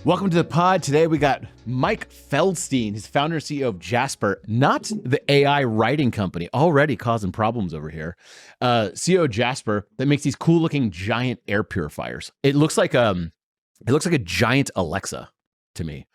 Welcome to the pod. Today we got Mike Feldstein, his founder and CEO of Jasper, not the AI writing company, already causing problems over here. CEO of Jasper that makes these cool looking giant air purifiers. It looks like a giant Alexa to me.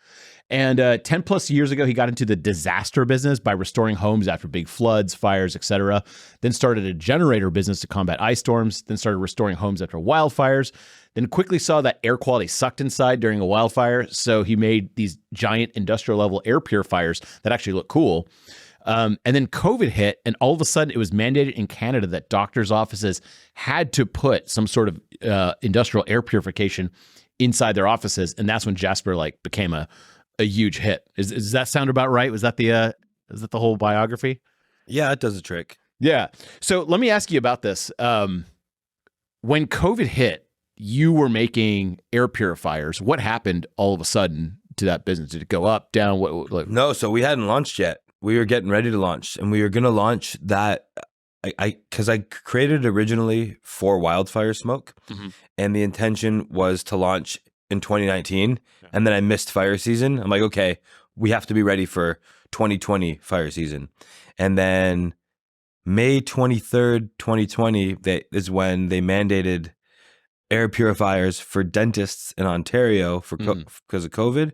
And 10 plus years ago, he got into the disaster business by restoring homes after big floods, fires, etc. Then started a generator business to combat ice storms. Then started restoring homes after wildfires. Then quickly saw that air quality sucked inside during a wildfire. So he made these giant industrial level air purifiers that actually look cool. And then COVID hit, and all of a sudden it was mandated in Canada that doctors' offices had to put some sort of industrial air purification inside their offices. And that's when Jasper became a huge hit. Does that sound about right? Was that the whole biography? Yeah, it does a trick. Yeah. So let me ask you about this. When COVID hit, you were making air purifiers. What happened all of a sudden to that business? Did it go up, down? No, so we hadn't launched yet. We were getting ready to launch, and we were going to launch that. Because I created it originally for wildfire smoke, and the intention was to launch in 2019, and then I missed fire season. I'm like, okay, we have to be ready for 2020 fire season. And then May 23rd, 2020, is when they mandated air purifiers for dentists in Ontario because of COVID.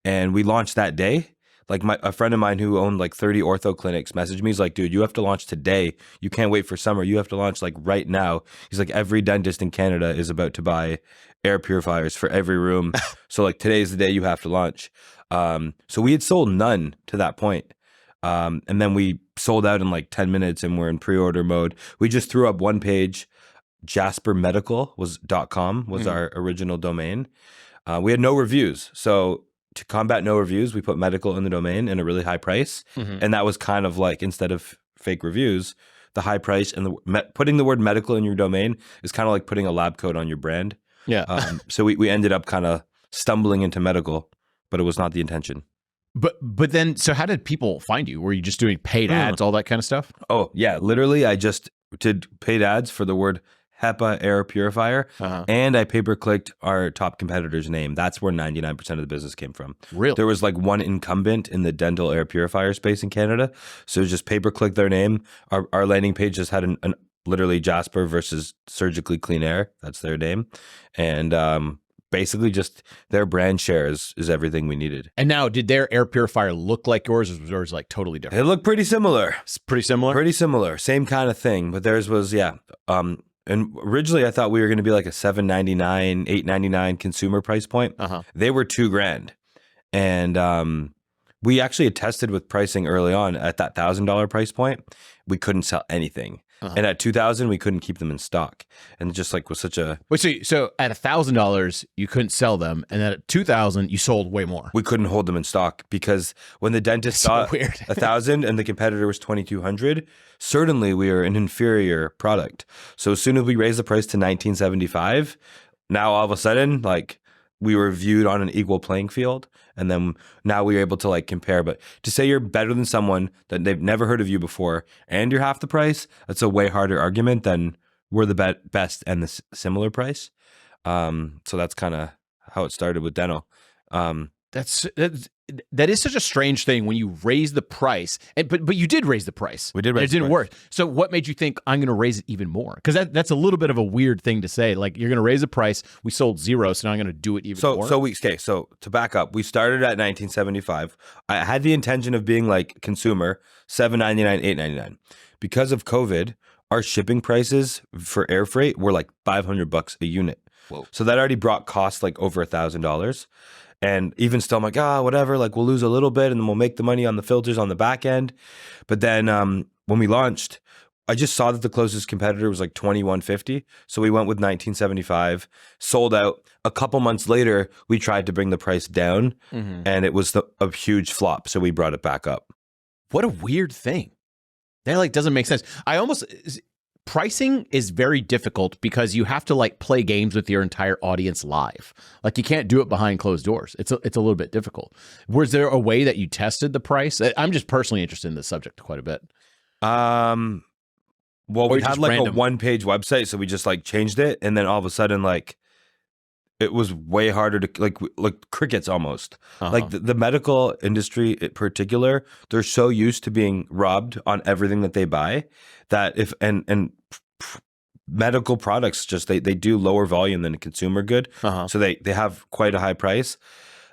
And we launched that day. A friend of mine who owned 30 ortho clinics messaged me. He's like, dude, you have to launch today. You can't wait for summer. You have to launch right now. He's like, every dentist in Canada is about to buy air purifiers for every room. So today's the day you have to launch. So we had sold none to that point. And then we sold out in 10 minutes and we're in pre-order mode. We just threw up one page. JasperMedical.com was our original domain. We had no reviews. So to combat no reviews, we put medical in the domain and a really high price. And that was kind of instead of fake reviews, the high price and putting the word medical in your domain is kind of like putting a lab coat on your brand. Yeah. So we ended up kind of stumbling into medical, but it was not the intention. But then, so how did people find you? Were you just doing paid ads, all that kind of stuff? Oh, yeah. Literally, I just did paid ads for the word HEPA air purifier, and I pay-per-clicked our top competitor's name. That's where 99% of the business came from. Really? There was one incumbent in the dental air purifier space in Canada, so just pay-per-click their name. Our landing page just had an literally Jasper versus Surgically Clean Air. That's their name, and basically just their brand share is everything we needed. And now, did their air purifier look like yours, or was yours totally different? It looked pretty similar. It's pretty similar? Pretty similar. Same kind of thing, but theirs was, and originally I thought we were going to be a $7.99, $8.99 consumer price point. They were $2,000. And we actually had tested with pricing early on at that $1,000 price point. We couldn't sell anything. And at $2,000, we couldn't keep them in stock. And it just was such a... Wait, so at $1,000, you couldn't sell them. And then at $2,000, you sold way more. We couldn't hold them in stock because when the dentist saw $1,000 and the competitor was $2,200, certainly we are an inferior product. So as soon as we raised the price to $1,975, now all of a sudden, we were viewed on an equal playing field. And then now we were able to compare. But to say you're better than someone that they've never heard of you before and you're half the price, that's a way harder argument than we're the best and the similar price. So that's kind of how it started with dental. That is such a strange thing when you raise the price, but you did raise the price. We did raise it didn't work. So what made you think I'm going to raise it even more? Because that's a little bit of a weird thing to say. You're going to raise the price. We sold zero, so now I'm going to do it even more. So to back up, we started at $1,975. I had the intention of being consumer, $7.99, $8.99. Because of COVID, our shipping prices for air freight were $500 a unit. Whoa. So that already brought costs over $1,000. And even still, I'm whatever, we'll lose a little bit and then we'll make the money on the filters on the back end. But then when we launched, I just saw that the closest competitor was $2,150. So we went with $1,975, sold out. A couple months later, we tried to bring the price down and it was a huge flop. So we brought it back up. What a weird thing. That doesn't make sense. Pricing is very difficult because you have to play games with your entire audience live. You can't do it behind closed doors. It's a little bit difficult. Was there a way that you tested the price? I'm just personally interested in this subject quite a bit. Well, we had a one-page website, so we just changed it, and then all of a sudden it was way harder to like crickets almost. Like the medical industry in particular, they're so used to being robbed on everything that they buy that if medical products just they do lower volume than a consumer good, so they have quite a high price.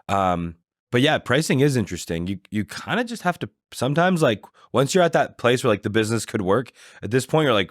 But yeah, pricing is interesting. You kind of just have to sometimes, like, once you're at that place where like the business could work, at this point you're like,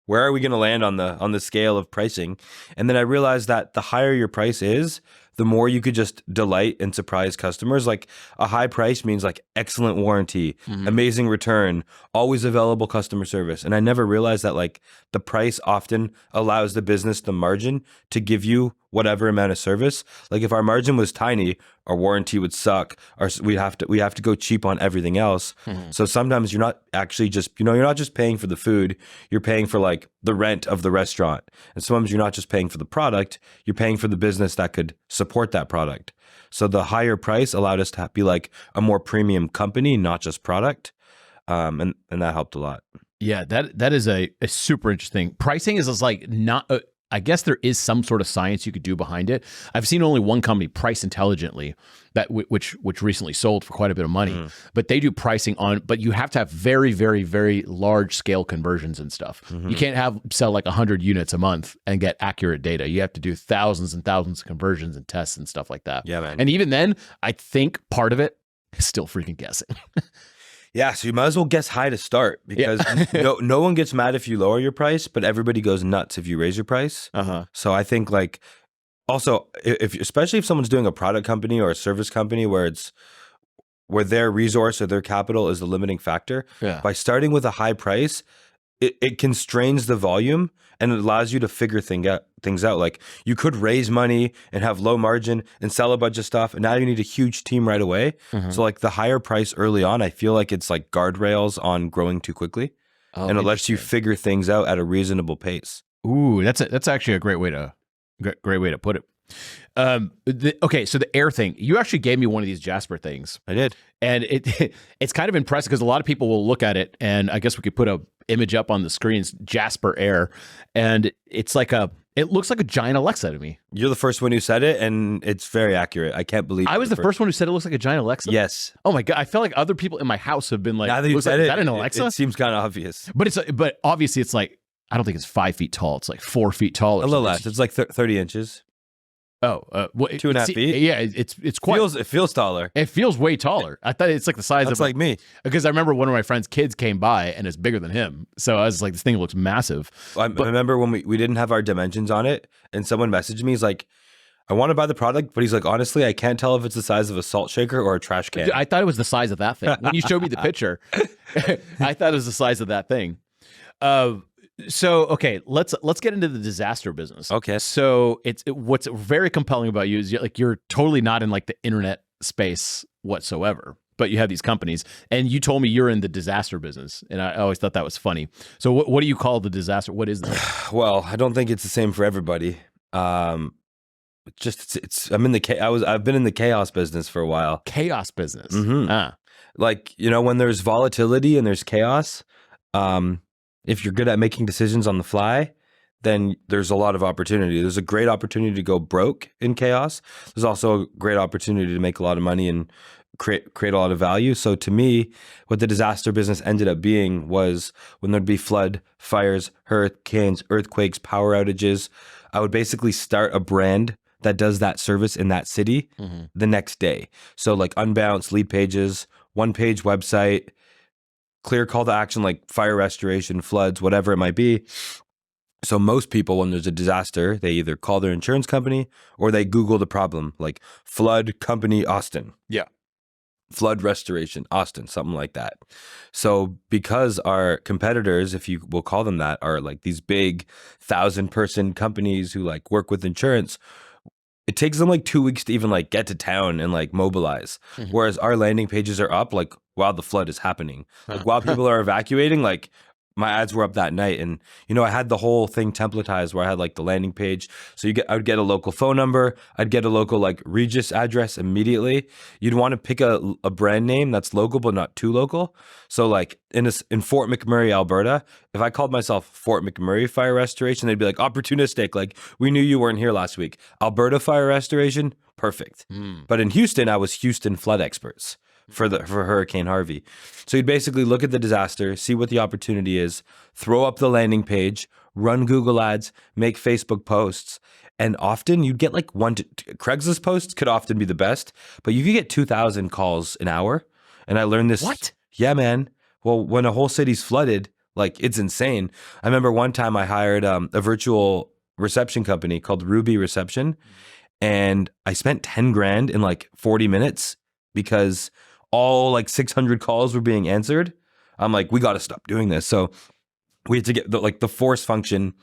where are we going to land on the scale of pricing? And then I realized that the higher your price is, the more you could just delight and surprise customers. Like a high price means like excellent warranty, amazing return, always available customer service. And I never realized that like the price often allows the business the margin to give you whatever amount of service. Like if our margin was tiny, our warranty would suck, or we have to go cheap on everything else. So sometimes you're not actually just, you're not just paying for the food, you're paying for like the rent of the restaurant. And sometimes you're not just paying for the product, you're paying for the business that could support that product. So the higher price allowed us to be like a more premium company, not just product. And that helped a lot. Yeah, that is a super interesting. Pricing is like not. I guess there is some sort of science you could do behind it. I've seen only one company, Price Intelligently, that which recently sold for quite a bit of money. But they do pricing on. But you have to have very, very, very large scale conversions and stuff. You can't sell like 100 units a month and get accurate data. You have to do thousands and thousands of conversions and tests and stuff like that. Yeah, man. And even then, I think part of it is still freaking guessing. Yeah, so you might as well guess high to start, because no one gets mad if you lower your price, but everybody goes nuts if you raise your price. So I think like also especially if someone's doing a product company or a service company where their resource or their capital is the limiting factor, by starting with a high price, it constrains the volume and it allows you to figure things out. Like you could raise money and have low margin and sell a bunch of stuff, and now you need a huge team right away. So like the higher price early on, I feel like it's like guardrails on growing too quickly, and it lets you figure things out at a reasonable pace. Ooh, that's actually a great way to put it. Okay, so the air thing, you actually gave me one of these Jasper things. I did. And it's kind of impressive because a lot of people will look at it, and I guess we could put a image up on the screens, Jasper Air, and it looks like a giant Alexa to me. You're the first one who said it, and it's very accurate. I can't believe I was the first one who said it looks like a giant Alexa. Yes. Oh my God, I felt like other people in my house have been like, now that you said is that an Alexa? It seems kind of obvious. But obviously it's like, I don't think it's 5 feet tall. It's like 4 feet tall. A little less. It's like 30 inches. Oh, 2.5 feet. Yeah, it's quite. It feels taller. It feels way taller. I thought it's like the size That's like me. Because I remember one of my friend's kids came by and it's bigger than him. So I was like, this thing looks massive. I remember when we didn't have our dimensions on it, and someone messaged me. He's like, I want to buy the product, but he's like, honestly, I can't tell if it's the size of a salt shaker or a trash can. I thought it was the size of that thing. When you showed me the picture, I thought it was the size of that thing. So, okay, let's get into the disaster business. Okay. So what's very compelling about you is you're totally not in like the internet space whatsoever, but you have these companies, and you told me you're in the disaster business, and I always thought that was funny. So what do you call the disaster? What is that? Well, I don't think it's the same for everybody. I've been in the chaos business for a while. Chaos business. Like, when there's volatility and there's chaos, if you're good at making decisions on the fly, then there's a lot of opportunity. There's a great opportunity to go broke in chaos. There's also a great opportunity to make a lot of money and create a lot of value. So to me, what the disaster business ended up being was when there'd be flood, fires, hurricanes, earthquakes, power outages, I would basically start a brand that does that service in that city the next day. So like unbounced lead pages, one-page website, clear call to action like fire restoration, floods, whatever it might be. So most people, when there's a disaster, they either call their insurance company or they Google the problem, like flood company Austin. Yeah. Flood restoration Austin, something like that. So because our competitors, if you will call them that, are like these big 1,000-person companies who like work with insurance, it takes them like 2 weeks to even like get to town and like mobilize. Whereas our landing pages are up like while the flood is happening. Like while people are evacuating, like my ads were up that night, and I had the whole thing templatized where I had like the landing page. So I would get a local phone number, I'd get a local like Regis address immediately. You'd want to pick a brand name that's local but not too local. So like in Fort McMurray, Alberta, if I called myself Fort McMurray Fire Restoration, they'd be like opportunistic. Like, we knew you weren't here last week. Alberta Fire Restoration, perfect. But in Houston, I was Houston Flood Experts for Hurricane Harvey. So you'd basically look at the disaster, see what the opportunity is, throw up the landing page, run Google ads, make Facebook posts. And often you'd get like Craigslist posts could often be the best, but you could get 2,000 calls an hour. And I learned this. What? Yeah, man. Well, when a whole city's flooded, like, it's insane. I remember one time I hired a virtual reception company called Ruby Reception, and I spent 10 grand in like 40 minutes because all like 600 calls were being answered. I'm like, we got to stop doing this. So we had to get the force function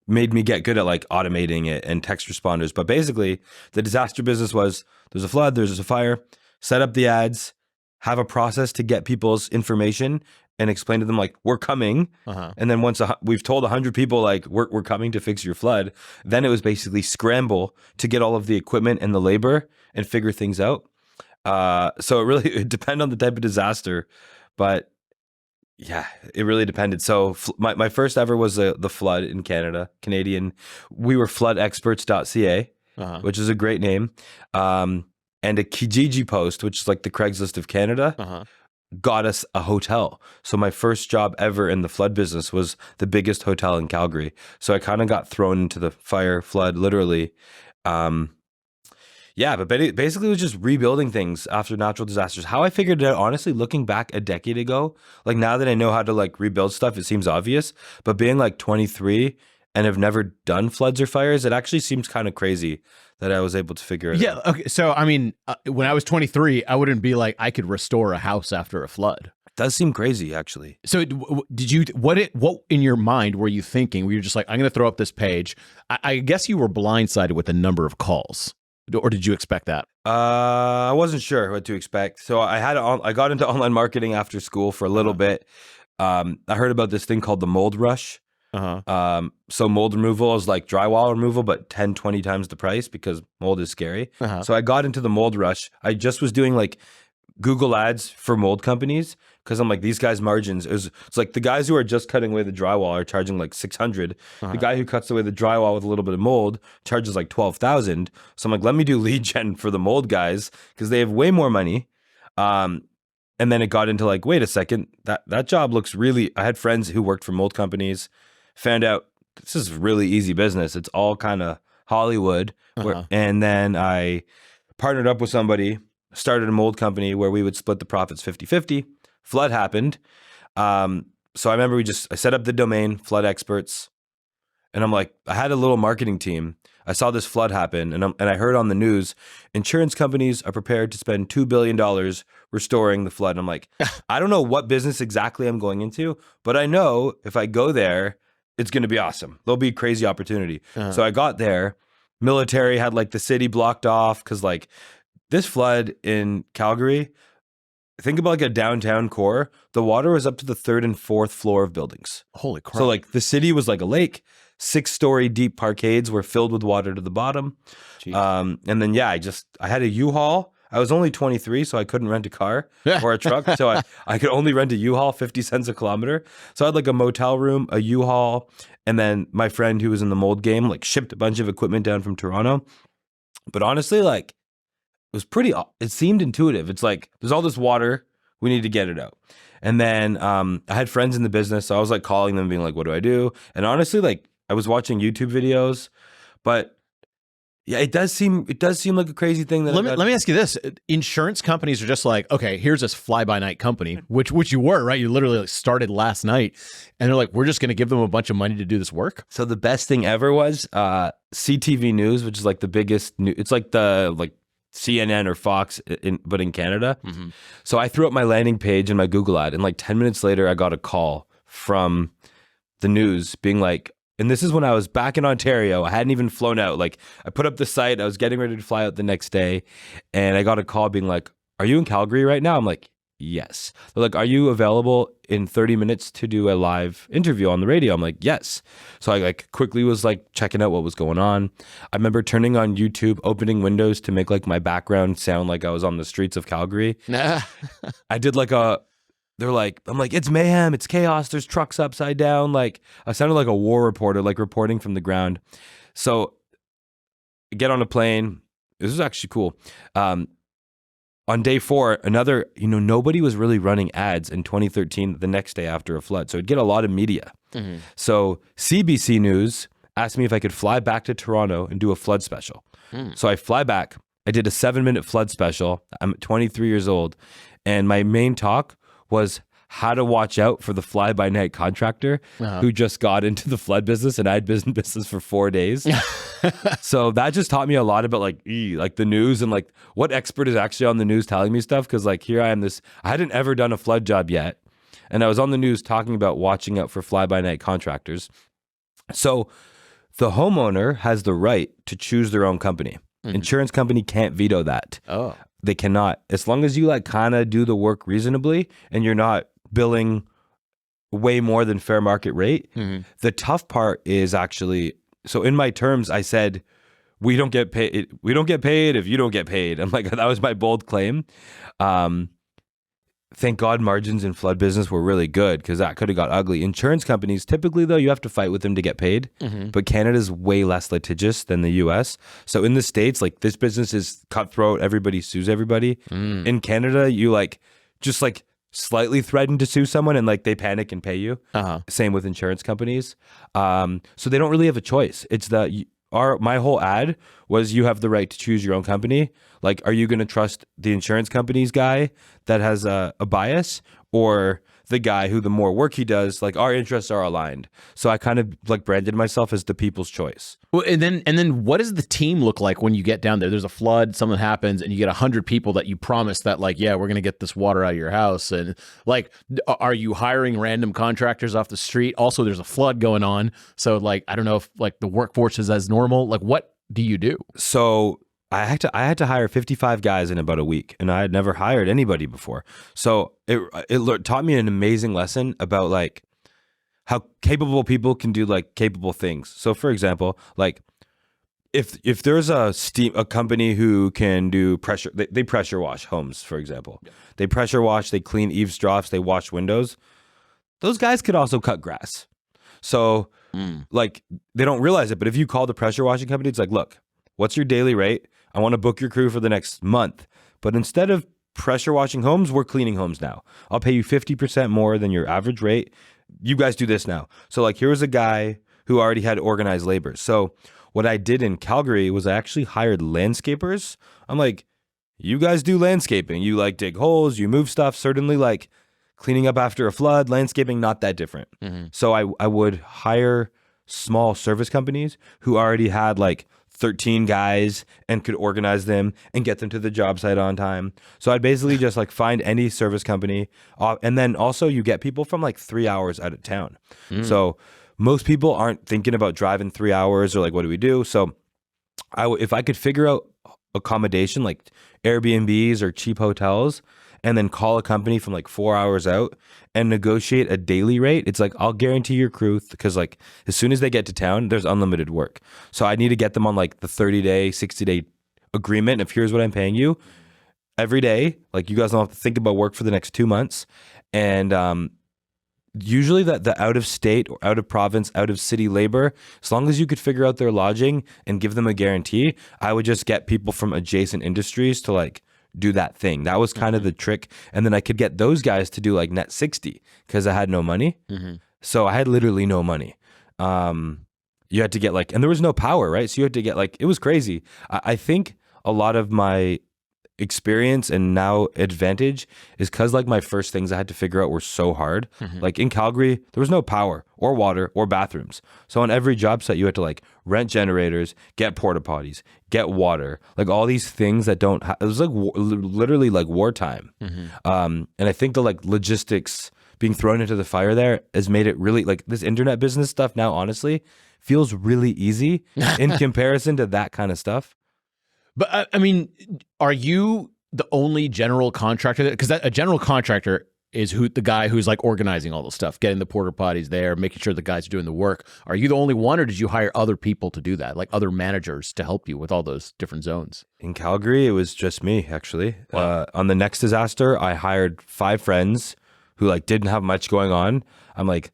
made me get good at like automating it and text responders. But basically the disaster business was, there's a flood, there's a fire, set up the ads, have a process to get people's information and explain to them like, we're coming. And then once we've told 100 people like we're coming to fix your flood, then it was basically scramble to get all of the equipment and the labor and figure things out. So it depended on the type of disaster, but yeah, it really depended. So my first ever was the flood in Canada, Canadian. We were floodexperts.ca, which is a great name. And a Kijiji post, which is like the Craigslist of Canada, got us a hotel. So my first job ever in the flood business was the biggest hotel in Calgary. So I kind of got thrown into the fire, flood, literally. Yeah, but basically it was just rebuilding things after natural disasters. How I figured it out, honestly, looking back a decade ago, like now that I know how to like rebuild stuff, it seems obvious. But being like 23 and have never done floods or fires, it actually seems kind of crazy that I was able to figure it out. Yeah. Okay. So, I mean, when I was 23, I wouldn't be like, I could restore a house after a flood. It does seem crazy, actually. So did you, what in your mind were you thinking? Were you just like, I'm going to throw up this page? I guess you were blindsided with the number of calls. Or did you expect that? I wasn't sure what to expect. So I got into online marketing after school for a little bit. I heard about this thing called the mold rush. So mold removal is like drywall removal, but 10, 20 times the price because mold is scary. So I got into the mold rush. I just was doing like Google ads for mold companies because I'm like, these guys' margins it's like the guys who are just cutting away the drywall are charging like 600. The guy who cuts away the drywall with a little bit of mold charges like 12,000. So I'm like, let me do lead gen for the mold guys because they have way more money. And then it got into like, wait a second, that job looks really. I had friends who worked for mold companies, found out this is really easy business. It's all kind of Hollywood. And then I partnered up with somebody, started a mold company where we would split the profits 50-50. Flood happened. So I remember I set up the domain, Flood Experts. And I'm like, I had a little marketing team. I saw this flood happen and I heard on the news, insurance companies are prepared to spend $2 billion restoring the flood. And I'm like, I don't know what business exactly I'm going into, but I know if I go there, it's going to be awesome. There'll be a crazy opportunity. So I got there. Military had like the city blocked off because like this flood in Calgary, think about like a downtown core. The water was up to the 3rd and 4th floor of buildings. Holy crap. So like the city was like a lake. 6-story deep parkades were filled with water to the bottom. And then, yeah, I had a U-Haul. I was only 23, so I couldn't rent a car or a truck. So I could only rent a U-Haul, 50 cents a kilometer. So I had like a motel room, a U-Haul, and then my friend who was in the mold game like shipped a bunch of equipment down from Toronto. But honestly, like it seemed intuitive. It's like, there's all this water, we need to get it out. And then I had friends in the business, so I was like calling them being like, what do I do? And honestly, like I was watching YouTube videos, but yeah, it does seem like a crazy thing. Let me ask you this. Insurance companies are just like, okay, here's this fly-by-night company, which you were, right? You literally like started last night and they're like, we're just going to give them a bunch of money to do this work. So the best thing ever was CTV News, which is like the biggest it's like the like CNN or Fox, but in Canada. So I threw up my landing page and my Google ad, and like 10 minutes later, I got a call from the news being like, and this is when I was back in Ontario. I hadn't even flown out. Like I put up the site, I was getting ready to fly out the next day, and I got a call being like, are you in Calgary right now? I'm like, yes. They're like, are you available in 30 minutes to do a live interview on the radio? I'm like, yes. So I like quickly was like checking out what was going on. I remember turning on YouTube, opening windows to make like my background sound like I was on the streets of Calgary. I did like they're like, I'm like, it's mayhem, it's chaos, there's trucks upside down. Like I sounded like a war reporter, like reporting from the ground. So I get on a plane. This is actually cool. On day 4, nobody was really running ads in 2013, the next day after a flood. So it'd get a lot of media. Mm-hmm. So CBC News asked me if I could fly back to Toronto and do a flood special. So I fly back. I did a 7-minute flood special. I'm 23 years old. And my main talk was how to watch out for the fly-by-night contractor who just got into the flood business, and I had been in business for 4 days. So that just taught me a lot about like the news and like what expert is actually on the news telling me stuff. Cause like here I am, I hadn't ever done a flood job yet. And I was on the news talking about watching out for fly-by-night contractors. So the homeowner has the right to choose their own company. Mm-hmm. Insurance company can't veto that. Oh. They cannot. As long as you like kind of do the work reasonably and you're not billing way more than fair market rate. Mm-hmm. The tough part is actually, so in my terms, I said, we don't get paid. We don't get paid if you don't get paid. I'm like, that was my bold claim. Thank God margins in flood business were really good because that could have got ugly. Insurance companies, typically though, you have to fight with them to get paid. Mm-hmm. But Canada's way less litigious than the US. So in the States, like this business is cutthroat. Everybody sues everybody. In Canada, you like just like slightly threaten to sue someone and like they panic and pay you. Same with insurance companies. So they don't really have a choice. It's my whole ad was you have the right to choose your own company. Like, are you going to trust the insurance company's guy that has a bias or the guy who the more work he does, like our interests are aligned. So I kind of like branded myself as the people's choice. Well, and then what does the team look like when you get down there? There's a flood, something happens, and you get 100 people that you promise that like, yeah, we're going to get this water out of your house. And like, are you hiring random contractors off the street? Also, there's a flood going on. So like, I don't know if like the workforce is as normal. Like, what do you do? So I had to hire 55 guys in about a week, and I had never hired anybody before. So it taught me an amazing lesson about like how capable people can do like capable things. So for example, like if there's a company who can do pressure, they pressure wash homes, for example. Yeah. They pressure wash, they clean eaves troughs, they wash windows. Those guys could also cut grass. So like they don't realize it, but if you call the pressure washing company, it's like, look, what's your daily rate? I want to book your crew for the next month. But instead of pressure washing homes, we're cleaning homes now. I'll pay you 50% more than your average rate. You guys do this now. So like here was a guy who already had organized labor. So what I did in Calgary was I actually hired landscapers. I'm like, you guys do landscaping. You like dig holes, you move stuff. Certainly like cleaning up after a flood, landscaping, not that different. Mm-hmm. So I would hire small service companies who already had like 13 guys and could organize them and get them to the job site on time. So I'd basically just like find any service company. And then also you get people from like 3 hours out of town. So most people aren't thinking about driving 3 hours or like, what do we do? So if I could figure out accommodation like Airbnbs or cheap hotels and then call a company from like 4 hours out and negotiate a daily rate, it's like, I'll guarantee your crew, because like as soon as they get to town, there's unlimited work. So I need to get them on like the 30-day, 60-day agreement of here's what I'm paying you every day. Like you guys don't have to think about work for the next 2 months. And usually the out of state or out of province, out of city labor, as long as you could figure out their lodging and give them a guarantee, I would just get people from adjacent industries to like do that thing. That was kind of the trick. And then I could get those guys to do like net 60 because I had no money. So I had literally no money. You had to get like, and there was no power, right? So you had to get like, it was crazy. I think a lot of my experience and now advantage is because like my first things I had to figure out were so hard. Like in Calgary, there was no power or water or bathrooms. So on every job site, you had to like rent generators, get porta potties, get water, like all these things that don't it was like literally like wartime. And I think the like logistics being thrown into the fire there has made it really like this internet business stuff now honestly feels really easy in comparison to that kind of stuff. But I mean, are you the only general contractor? Because a general contractor is the guy who's like organizing all the stuff, getting the porta potties there, making sure the guys are doing the work. Are you the only one, or did you hire other people to do that, like other managers to help you with all those different zones? In Calgary, it was just me, actually. Wow. On the next disaster, I hired 5 friends who like didn't have much going on. I'm like,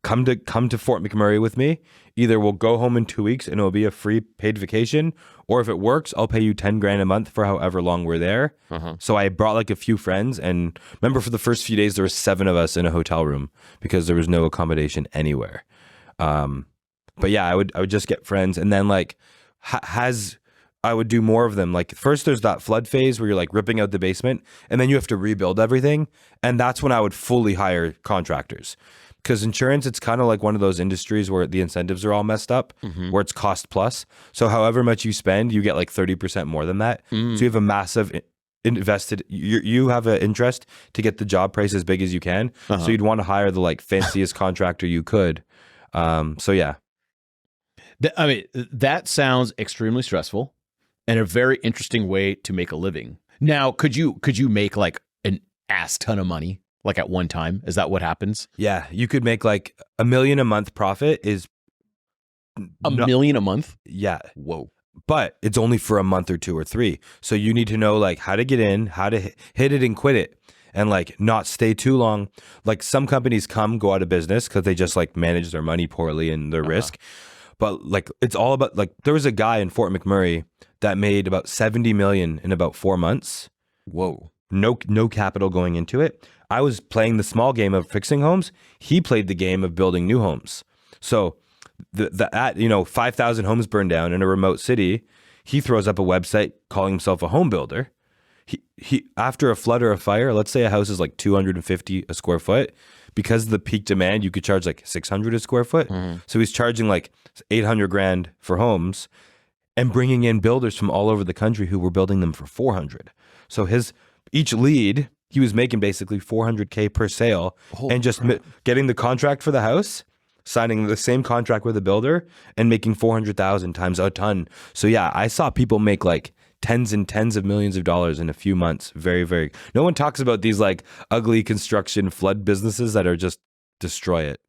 come to Fort McMurray with me. Either we'll go home in 2 weeks and it'll be a free paid vacation, or if it works, I'll pay you 10 grand a month for however long we're there. So I brought like a few friends, and remember for the first few days there were 7 of us in a hotel room because there was no accommodation anywhere. But yeah, I would just get friends, and then like I would do more of them. Like first there's that flood phase where you're like ripping out the basement, and then you have to rebuild everything, and that's when I would fully hire contractors. Because insurance, it's kind of like one of those industries where the incentives are all messed up, where it's cost plus. So however much you spend, you get like 30% more than that. So you have a massive invested, you have an interest to get the job price as big as you can. So you'd want to hire the like fanciest contractor you could. So yeah. I mean, that sounds extremely stressful and a very interesting way to make a living. Now, could you make like an ass ton of money? Like at one time? Is that what happens? Yeah, you could make like $1 million a month profit is... $1 million a month? Yeah. Whoa. But it's only for a month or 2 or 3. So you need to know like how to get in, how to hit it and quit it, and like not stay too long. Like some companies go out of business because they just like manage their money poorly and their risk. But like it's all about like there was a guy in Fort McMurray that made about 70 million in about 4 months. Whoa. No capital going into it. I was playing the small game of fixing homes. He played the game of building new homes. So the 5,000 homes burned down in a remote city. He throws up a website calling himself a home builder. He after a flood or a fire, let's say a house is like 250 a square foot, because of the peak demand, you could charge like 600 a square foot. So he's charging like 800 grand for homes and bringing in builders from all over the country who were building them for 400. So each lead, he was making basically 400K per sale, and just getting the contract for the house, signing the same contract with a builder, and making 400,000 times a ton. So yeah, I saw people make like tens and tens of millions of dollars in a few months. Very, very. No one talks about these like ugly construction flood businesses that are just destroy it.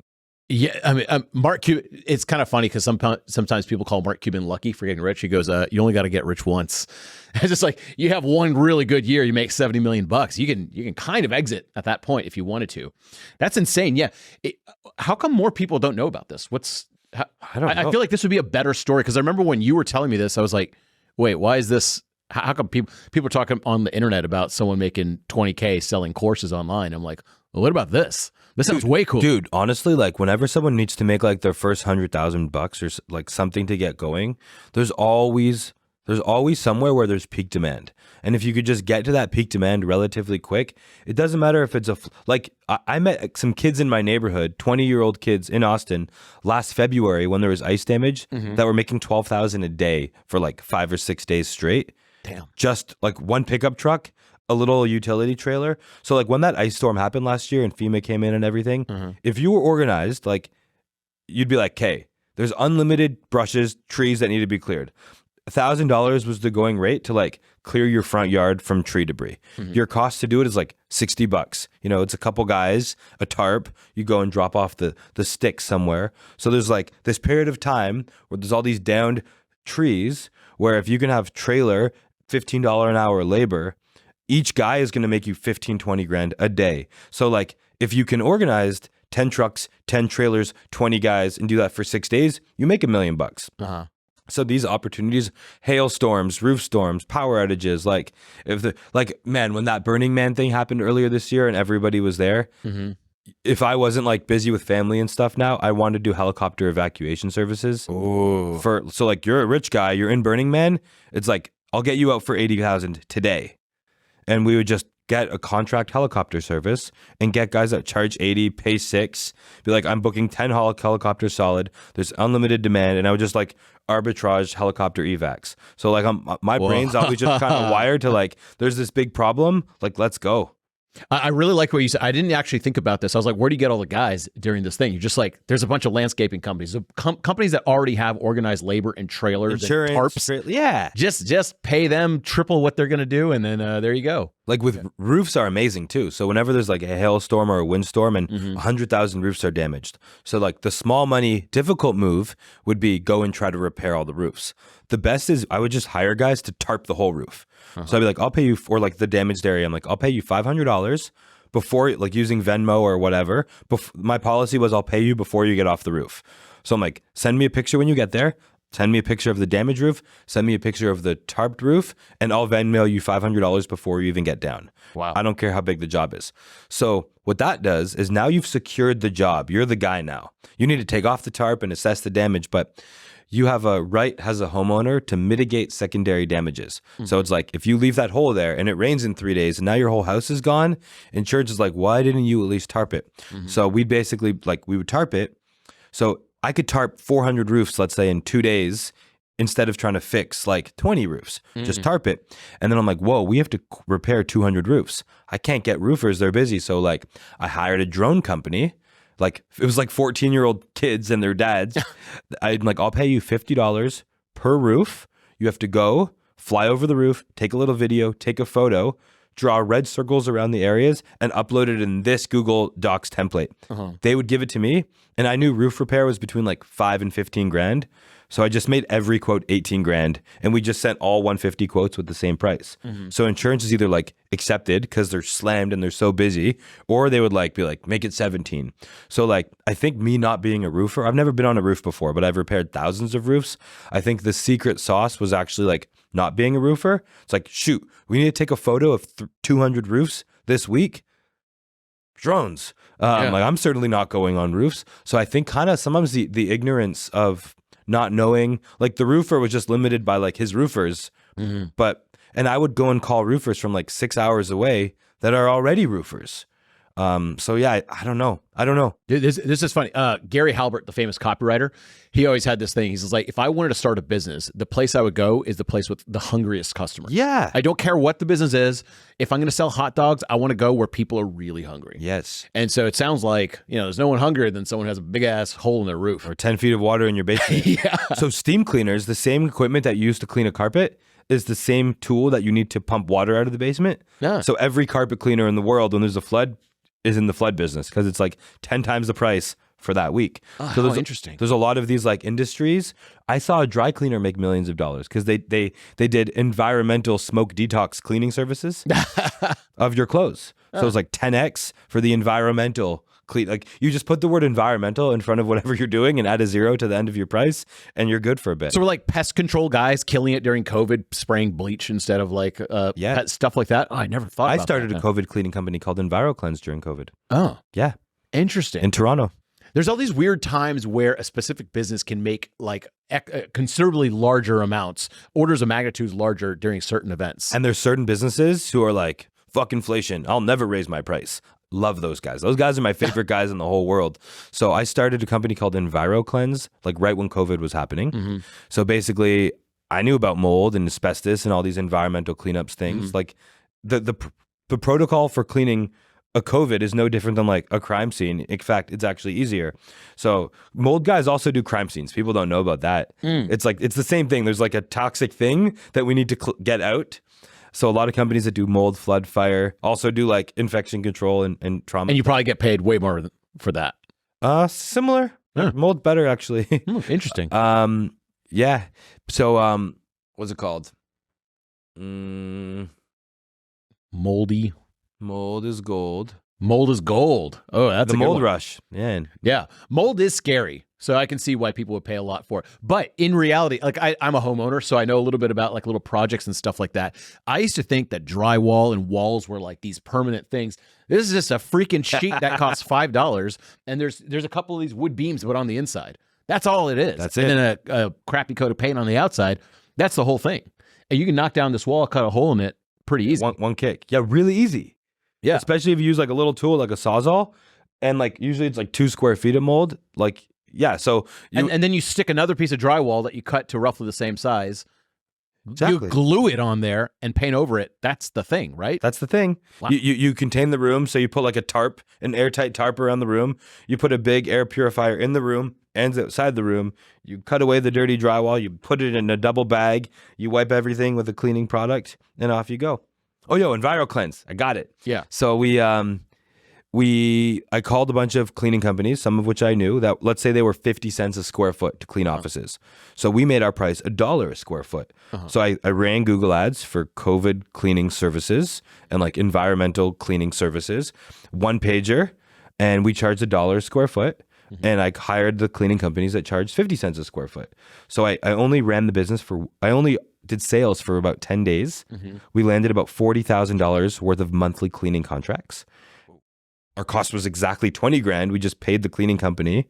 Yeah, I mean, Mark Cuban, it's kind of funny because sometimes people call Mark Cuban lucky for getting rich. He goes, you only got to get rich once. It's just like you have one really good year, you make $70 million. You can kind of exit at that point if you wanted to. That's insane. Yeah. How come more people don't know about this? I don't know. I feel like this would be a better story, because I remember when you were telling me this, I was like, wait, why is this? How come people are talking on the internet about someone making 20K selling courses online? I'm like, well, what about this? This sounds way cool. Dude, honestly, like whenever someone needs to make like their first $100,000 or like something to get going, there's always somewhere where there's peak demand. And if you could just get to that peak demand relatively quick, it doesn't matter if it's I met some kids in my neighborhood, 20-year-old kids in Austin last February when there was ice damage, that were making $12,000 a day for like 5 or 6 days straight. Damn. Just like one pickup truck, a little utility trailer. So like when that ice storm happened last year and FEMA came in and everything, if you were organized, like you'd be like, okay, there's unlimited brushes, trees that need to be cleared. $1,000 was the going rate to like clear your front yard from tree debris. Your cost to do it is like $60. You know, it's a couple guys, a tarp, you go and drop off the sticks somewhere. So there's like this period of time where there's all these downed trees where if you can have trailer, $15 an hour labor, each guy is going to make you 15, 20 grand a day. So like if you can organize 10 trucks, 10 trailers, 20 guys and do that for 6 days, you make $1 million. So these opportunities, hailstorms, roof storms, power outages, man, when that Burning Man thing happened earlier this year and everybody was there, if I wasn't like busy with family and stuff now, I wanted to do helicopter evacuation services. So like you're a rich guy, you're in Burning Man, it's like, I'll get you out for 80,000 today. And we would just get a contract helicopter service and get guys that charge 80, pay 6, be like, I'm booking 10 helicopters solid. There's unlimited demand. And I would just like arbitrage helicopter evacs. So like my brain's always just kind of wired to like, there's this big problem. Like, let's go. I really like what you said. I didn't actually think about this. I was like, where do you get all the guys during this thing? You're just like, there's a bunch of landscaping companies, companies that already have organized labor and trailers, insurance, and tarps. Yeah. Just pay them triple what they're going to do. And then there you go. Like with roofs are amazing too. So whenever there's like a hailstorm or a windstorm and 100,000 roofs are damaged. So like the small money, difficult move would be go and try to repair all the roofs. The best is I would just hire guys to tarp the whole roof. So I'd be like, I'll pay you for like the damaged area. I'm like, I'll pay you $500 before, like using Venmo or whatever. My policy was I'll pay you before you get off the roof. So I'm like, send me a picture when you get there. Send me a picture of the damaged roof. Send me a picture of the tarped roof, and I'll Venmo you $500 before you even get down. Wow. I don't care how big the job is. So what that does is now you've secured the job. You're the guy now. You need to take off the tarp and assess the damage, but you have a right as a homeowner to mitigate secondary damages. So it's like if you leave that hole there and it rains in 3 days and now your whole house is gone, insurance is like, why didn't you at least tarp it? So we basically we would tarp it. So I could tarp 400 roofs, let's say in 2 days, instead of trying to fix like 20 roofs. Just tarp it. And then I'm like, whoa, we have to repair 200 roofs. I can't get roofers. They're busy. So like I hired a drone company. Like it was like 14-year-old kids and their dads. I'm like, I'll pay you $50 per roof. You have to go, fly over the roof, take a little video, take a photo, draw red circles around the areas, and upload it in this Google Docs template. They would give it to me, and I knew roof repair was between like 5 and 15 grand. So I just made every quote 18 grand, and we just sent all 150 quotes with the same price. So insurance is either like accepted because they're slammed and they're so busy, or they would like be like, make it 17. So like, I think me not being a roofer, I've never been on a roof before, but I've repaired thousands of roofs. I think the secret sauce was actually like not being a roofer. It's like, shoot, we need to take a photo of 200 roofs this week. Drones. Like I'm certainly not going on roofs. So I think kind of sometimes the ignorance of not knowing, like the roofer was just limited by like his roofers, and I would go and call roofers from like 6 hours away that are already roofers. So yeah, I don't know. Dude, this is funny. Gary Halbert, the famous copywriter, he always had this thing. He's like, if I wanted to start a business, the place I would go is the place with the hungriest customers. Yeah. I don't care what the business is. If I'm going to sell hot dogs, I want to go where people are really hungry. Yes. And so it sounds like, there's no one hungrier than someone who has a big ass hole in their roof. Or 10 feet of water in your basement. Yeah. So steam cleaners, the same equipment that you use to clean a carpet is the same tool that you need to pump water out of the basement. Yeah. So every carpet cleaner in the world, when there's a flood, is in the flood business because it's like 10 times the price for that week. So there's interesting. There's a lot of these like industries. I saw a dry cleaner make millions of dollars because they did environmental smoke detox cleaning services of your clothes. So it's like 10x for the environmental clean. Like you just put the word environmental in front of whatever you're doing and add a zero to the end of your price, and you're good for a bit. So we're like pest control guys killing it during COVID, spraying bleach instead of like pet stuff like that. Oh, I never thought. I started a COVID cleaning company called EnviroCleanse during COVID. Oh, yeah, interesting. In Toronto. There's all these weird times where a specific business can make like considerably larger amounts, orders of magnitudes larger during certain events. And there's certain businesses who are like, fuck inflation, I'll never raise my price. Love those guys. Those guys are my favorite guys in the whole world. So I started a company called EnviroCleanse, like right when COVID was happening. So basically, I knew about mold and asbestos and all these environmental cleanups things. Like the protocol for cleaning a COVID is no different than like a crime scene. In fact, it's actually easier. So mold guys also do crime scenes. People don't know about that. It's like, it's the same thing. There's like a toxic thing that we need to get out. So a lot of companies that do mold, flood, fire also do like infection control and trauma. And you probably get paid way more for that. Similar. Mold better actually. Interesting. Yeah. So what's it called? Moldy. Mold is gold. Mold is gold. Oh, that's the a good mold one. rush. Yeah. Mold is scary. So I can see why people would pay a lot for it. But in reality, like I'm a homeowner, so I know a little bit about like little projects and stuff like that. I used to think that drywall and walls were like these permanent things. This is just a freaking sheet that costs $5, and there's a couple of these wood beams put on the inside. That's all it is. That's it. And then a crappy coat of paint on the outside. That's the whole thing. And you can knock down this wall, cut a hole in it pretty easy. One kick. Yeah, really easy. Yeah. Especially if you use like a little tool like a Sawzall, and like usually it's like 2 square feet of mold. Like, yeah, so and then you stick another piece of drywall that you cut to roughly the same size. You glue it on there and paint over it. That's the thing, right? That's the thing. Wow. You contain the room, so you put like a tarp, an airtight tarp around the room. You put a big air purifier in the room and outside the room. You cut away the dirty drywall. You put it in a double bag. You wipe everything with a cleaning product, and off you go. Oh, EnviroCleanse. I got it. Yeah. So I called a bunch of cleaning companies, some of which I knew, that let's say they were 50 cents a square foot to clean offices. So we made our price $1 a square foot. So I ran Google ads for COVID cleaning services and like environmental cleaning services, one pager, and we charged $1 a square foot. And I hired the cleaning companies that charged 50 cents a square foot. So I only ran the business I only did sales for about 10 days. We landed about $40,000 worth of monthly cleaning contracts. Our cost was exactly 20 grand. We just paid the cleaning company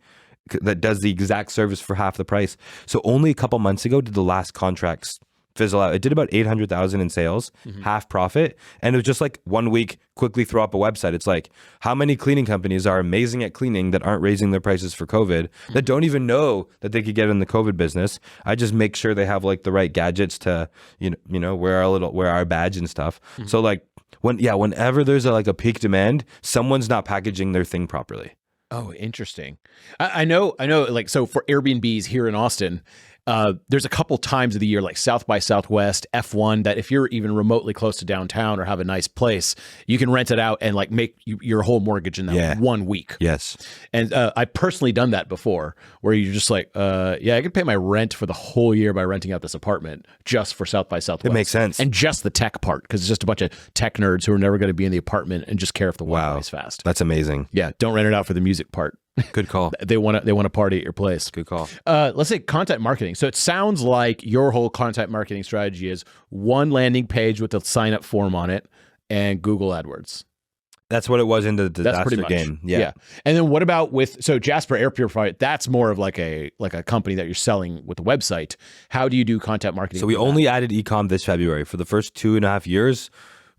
that does the exact service for half the price. So only a couple months ago did the last contracts fizzle out. It did about 800,000 in sales, half profit. And it was just like 1 week, quickly throw up a website. It's like, how many cleaning companies are amazing at cleaning that aren't raising their prices for COVID, that don't even know that they could get in the COVID business? I just make sure they have like the right gadgets to, wear our badge and stuff. So like, whenever there's a peak demand, someone's not packaging their thing properly. Oh, interesting. I know. Like, so for Airbnbs here in Austin, there's a couple times of the year, like South by Southwest, F1, that if you're even remotely close to downtown or have a nice place, you can rent it out and like make your whole mortgage in that 1 week. Yes. And I personally done that before, where you're just like, I could pay my rent for the whole year by renting out this apartment just for South by Southwest. It makes sense. And just the tech part, because it's just a bunch of tech nerds who are never going to be in the apartment and just care if the Wi-Fi is fast. That's amazing. Yeah. Don't rent it out for the music part. Good call. They want to party at your place. Good call. Let's say content marketing. So it sounds like your whole content marketing strategy is one landing page with a sign up form on it and Google AdWords. That's what it was in the That's disaster game. Yeah. And then what about so Jasper Air Purifier? That's more of like a company that you're selling with a website. How do you do content marketing? So we only added ecom this February. For the first 2.5 years,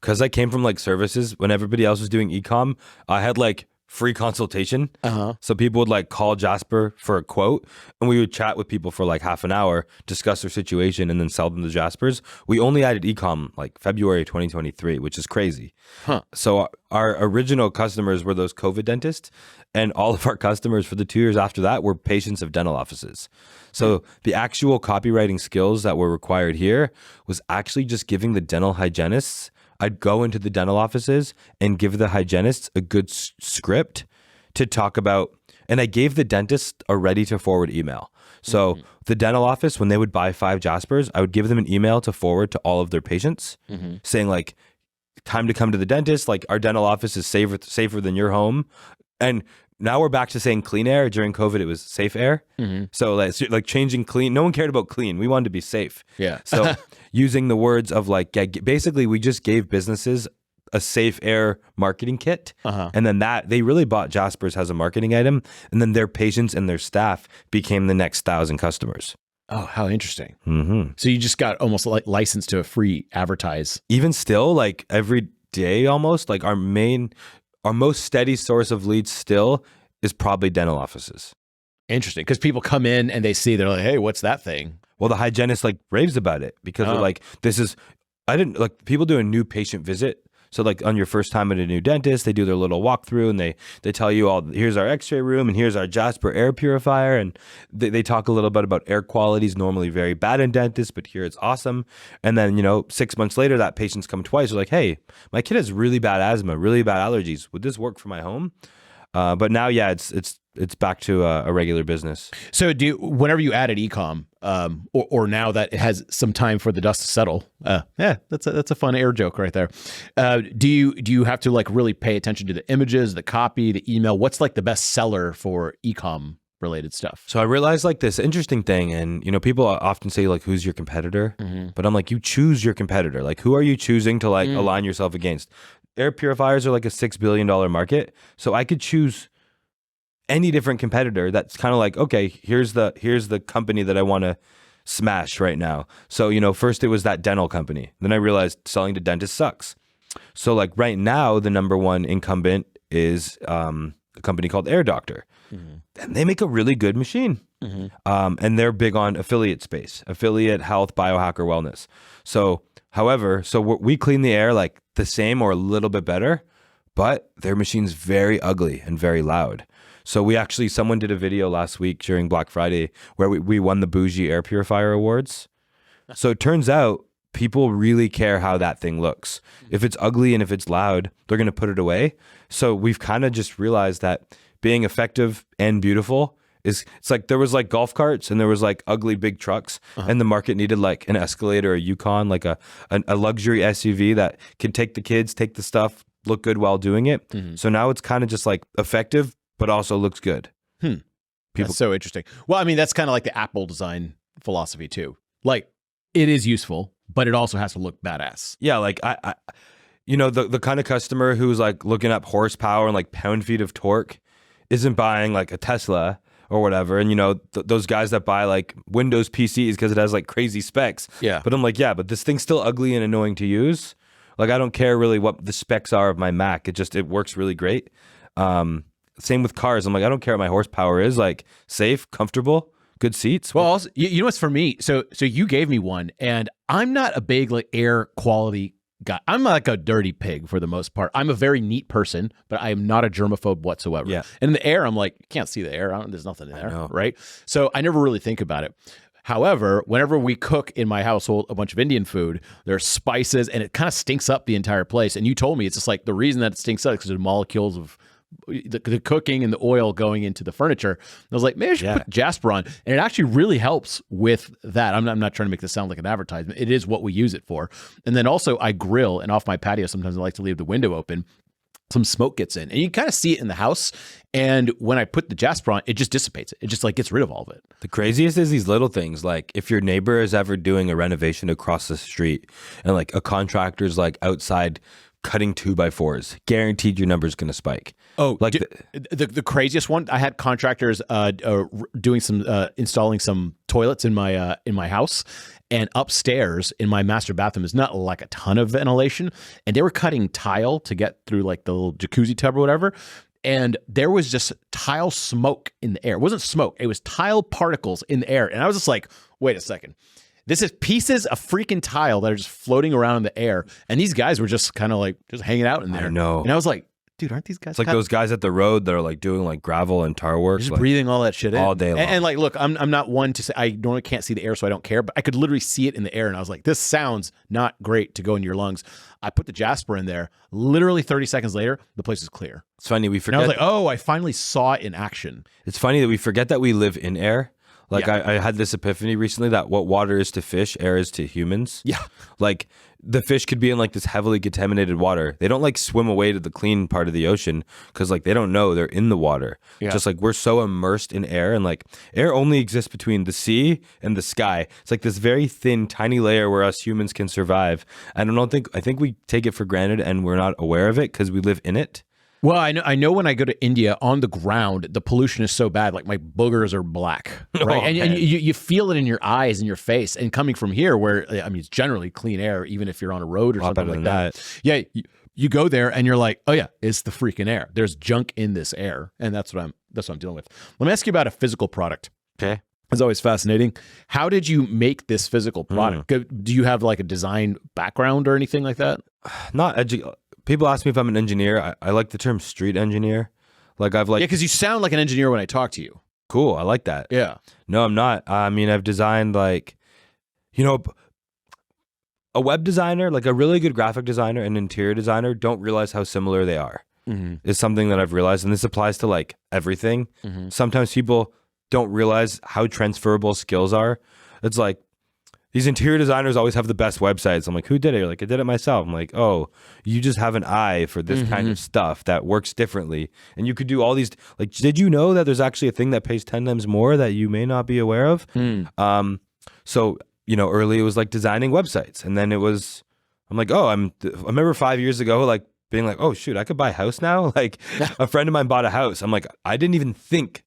because I came from like services, when everybody else was doing ecom, I had like free consultation. So people would like call Jasper for a quote, and we would chat with people for like half an hour, discuss their situation, and then sell them to Jaspers. We only added ecom like February 2023, which is crazy. So our original customers were those COVID dentists, and all of our customers for the 2 years after that were patients of dental offices. So the actual copywriting skills that were required here was actually just giving the dental hygienists, I'd go into the dental offices and give the hygienists a good script to talk about, and I gave the dentist a ready to forward email. So the dental office, when they would buy 5 Jaspers, I would give them an email to forward to all of their patients saying like, time to come to the dentist. Like, our dental office is safer than your home. And now we're back to saying clean air. During COVID, it was safe air. So like changing clean. No one cared about clean. We wanted to be safe. Yeah. So using the words of like, basically we just gave businesses a safe air marketing kit. And then they really bought Jasper's as a marketing item. And then their patients and their staff became the next 1,000 customers. Oh, how interesting. So you just got almost like licensed to a free advertise. Even still, like every day almost, like our most steady source of leads still is probably dental offices. Interesting. Because people come in and they're like, hey, what's that thing? Well, the hygienist like raves about it because they're like, people do a new patient visit. So like on your first time at a new dentist, they do their little walkthrough and they tell you here's our x-ray room and here's our Jasper air purifier. And they talk a little bit about air quality is normally very bad in dentists, but here it's awesome. And then, 6 months later, that patient's come twice. They're like, hey, my kid has really bad asthma, really bad allergies. Would this work for my home? But now, it's back to a regular business. So whenever you added ecom, or now that it has some time for the dust to settle, that's a fun air joke right there. Do you have to like really pay attention to the images, the copy, the email? What's like the best seller for ecom related stuff? So I realized like this interesting thing, and people often say like, who's your competitor? But I'm like, you choose your competitor. Like, who are you choosing to like align yourself against? Air purifiers are like a $6 billion market. So I could choose any different competitor that's kind of like, okay, here's the company that I want to smash right now. So, first it was that dental company. Then I realized selling to dentists sucks. So like right now, the number one incumbent is a company called Air Doctor. And they make a really good machine. And they're big on affiliate space, affiliate health, biohacker wellness. So, however, we clean the air like the same or a little bit better, but their machine's very ugly and very loud. So someone did a video last week during Black Friday where we won the Bougie Air Purifier Awards. So it turns out people really care how that thing looks. If it's ugly and if it's loud, they're going to put it away. So we've kind of just realized that being effective and beautiful it's like there was like golf carts and there was like ugly big trucks, and the market needed like an Escalade or a Yukon, like a luxury SUV that can take the kids, take the stuff, look good while doing it. So now it's kind of just like effective, but also looks good. That's so interesting. Well, I mean, that's kind of like the Apple design philosophy too. Like, it is useful, but it also has to look badass. Yeah, like I the kind of customer who's like looking up horsepower and like pound feet of torque isn't buying like a Tesla or whatever. And those guys that buy like Windows PCs because it has like crazy specs. Yeah. But I'm like, yeah, but this thing's still ugly and annoying to use. Like, I don't care really what the specs are of my Mac. It works really great. Same with cars. I'm like, I don't care what my horsepower is. Like, safe, comfortable, good seats. Well, also, you know what's for me? So you gave me one, and I'm not a big like air quality guy. I'm like a dirty pig for the most part. I'm a very neat person, but I am not a germaphobe whatsoever. Yeah. And in the air, I'm like, you can't see the air. There's nothing in there, right? So I never really think about it. However, whenever we cook in my household a bunch of Indian food, there's spices, and it kind of stinks up the entire place. And you told me it's just like the reason that it stinks up is because the molecules of the cooking and the oil going into the furniture. I was like, maybe I should put Jasper on. And it actually really helps with that. I'm not trying to make this sound like an advertisement. It is what we use it for. And then also I grill, and off my patio, sometimes I like to leave the window open. Some smoke gets in, and you kind of see it in the house. And when I put the Jasper on, it just dissipates it. It just like gets rid of all of it. The craziest is these little things. Like if your neighbor is ever doing a renovation across the street and like a contractor's like outside cutting 2x4s, guaranteed your number's going to spike. Oh, like the craziest one, I had contractors doing some installing some toilets in my house, and upstairs in my master bathroom is not like a ton of ventilation, and they were cutting tile to get through like the little jacuzzi tub or whatever, and there was just tile smoke in the air. It wasn't smoke, it was tile particles in the air, and I was just like, wait a second. This is pieces of freaking tile that are just floating around in the air. And these guys were just kind of like just hanging out in there. I know. And I was like, dude, aren't these guys? It's like those guys at the road that are like doing like gravel and tar work. Just like, breathing all that shit in. All day long. And like, look, I'm not one to say, I normally can't see the air, so I don't care. But I could literally see it in the air. And I was like, this sounds not great to go in your lungs. I put the Jasper in there. Literally 30 seconds later, the place is clear. It's funny. We forget. And I was like, oh, I finally saw it in action. It's funny that we forget that we live in air. Like I had this epiphany recently that what water is to fish, air is to humans. Yeah. Like the fish could be in like this heavily contaminated water. They don't like swim away to the clean part of the ocean because like they don't know they're in the water. Yeah. Just like we're so immersed in air, and like air only exists between the sea and the sky. It's like this very thin, tiny layer where us humans can survive. And I think we take it for granted and we're not aware of it because we live in it. Well, I know when I go to India, on the ground, the pollution is so bad, like my boogers are black, right? And you feel it in your eyes and your face. And coming from here, where, I mean, it's generally clean air, even if you're on a road or something like that. Yeah, you go there and you're like, oh yeah, it's the freaking air. There's junk in this air. And that's what I'm dealing with. Let me ask you about a physical product. Okay. It's always fascinating. How did you make this physical product? Do you have like a design background or anything like that? People ask me if I'm an engineer. I like the term street engineer. Like yeah, because you sound like an engineer when I talk to you. Cool, I like that. Yeah. No, I'm not. I mean, I've designed like, a web designer, like a really good graphic designer and interior designer don't realize how similar they are. Is something that I've realized, and this applies to like everything. Sometimes people don't realize how transferable skills are. It's like, these interior designers always have the best websites. I'm like, who did it? You're like, I did it myself. I'm like, oh, you just have an eye for this kind of stuff that works differently. And you could do all these, like, did you know that there's actually a thing that pays 10 times more that you may not be aware of? So, early it was like designing websites. And then I'm like, oh, I remember 5 years ago, like being like, oh shoot, I could buy a house now. Like a friend of mine bought a house. I'm like, I didn't even think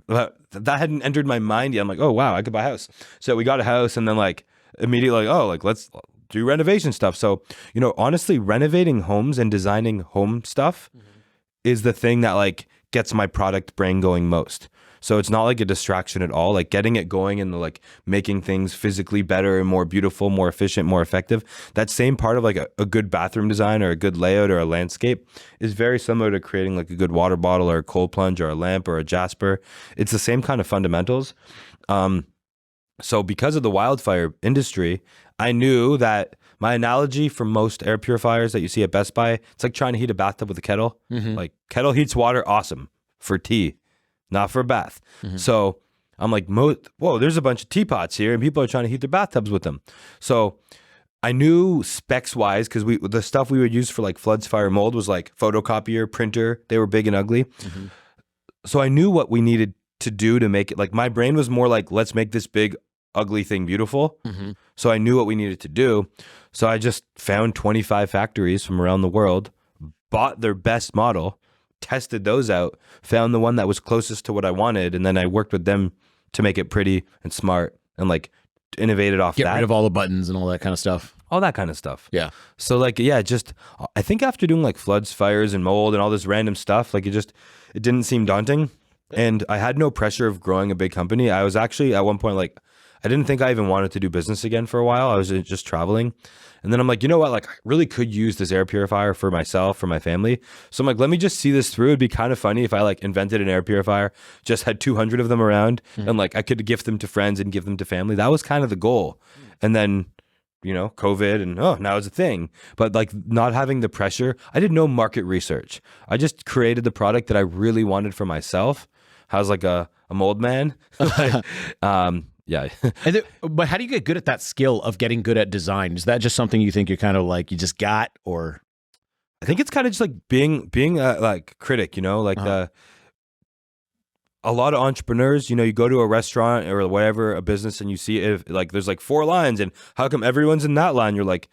that hadn't entered my mind yet. I'm like, oh wow, I could buy a house. So we got a house, and then like immediately like, oh, like let's do renovation stuff. So honestly, renovating homes and designing home stuff is the thing that like gets my product brain going most. So it's not like a distraction at all. Like getting it going and like making things physically better and more beautiful, more efficient, more effective. That same part of like a good bathroom design or a good layout or a landscape is very similar to creating like a good water bottle or a cold plunge or a lamp or a Jasper. It's the same kind of fundamentals. So because of the wildfire industry, I knew that my analogy for most air purifiers that you see at Best Buy, it's like trying to heat a bathtub with a kettle. Like kettle heats water, awesome for tea, not for a bath. So I'm like, whoa, there's a bunch of teapots here and people are trying to heat their bathtubs with them. So I knew specs wise, because the stuff we would use for like floods, fire, mold was like photocopier, printer. They were big and ugly. So I knew what we needed to do to make it. Like my brain was more like, let's make this big, ugly thing beautiful. So I knew what we needed to do. So I just found 25 factories from around the world, bought their best model, tested those out, found the one that was closest to what I wanted, and then I worked with them to make it pretty and smart and like innovated off that. Get rid of all the buttons and all that kind of stuff. All that kind of stuff. Yeah. So like, yeah, just I think after doing like floods, fires, and mold and all this random stuff, like it didn't seem daunting. And I had no pressure of growing a big company. I was actually at one point like, I didn't think I even wanted to do business again for a while. I was just traveling. And then I'm like, you know what? Like I really could use this air purifier for myself, for my family. So I'm like, let me just see this through. It'd be kind of funny if I like invented an air purifier, just had 200 of them around and like I could gift them to friends and give them to family. That was kind of the goal. And then, you know, COVID and now it's a thing. But like not having the pressure, I did no market research. I just created the product that I really wanted for myself. How's like a mold man? Yeah. But how do you get good at that skill of getting good at design? Is that just something you think you're kind of like, you just got, or? I think it's kind of just like being a like critic, you know, like a lot of entrepreneurs, you know, you go to a restaurant or whatever, a business, and you see if like there's like 4 lines and how come everyone's in that line? You're like,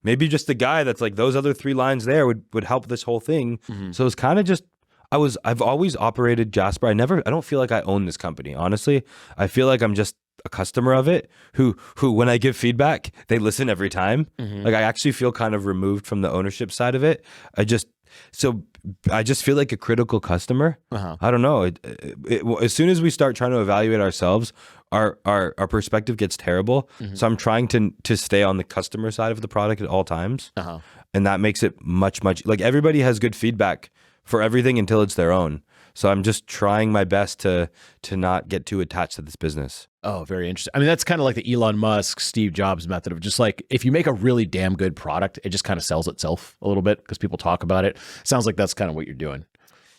maybe just the guy that's like those other 3 lines there would help this whole thing. So it's kind of just, I've always operated Jasper. I don't feel like I own this company. Honestly, I feel like I'm just a customer of it who when I give feedback, they listen every time. Like I actually feel kind of removed from the ownership side of it. I just feel like a critical customer. I don't know. As soon as we start trying to evaluate ourselves, our perspective gets terrible. So I'm trying to stay on the customer side of the product at all times. And that makes it much like everybody has good feedback for everything until it's their own. So I'm just trying my best to not get too attached to this business. Oh, very interesting. I mean, that's kind of like the Elon Musk, Steve Jobs method of just like, if you make a really damn good product, it just kind of sells itself a little bit because people talk about it. Sounds like that's kind of what you're doing.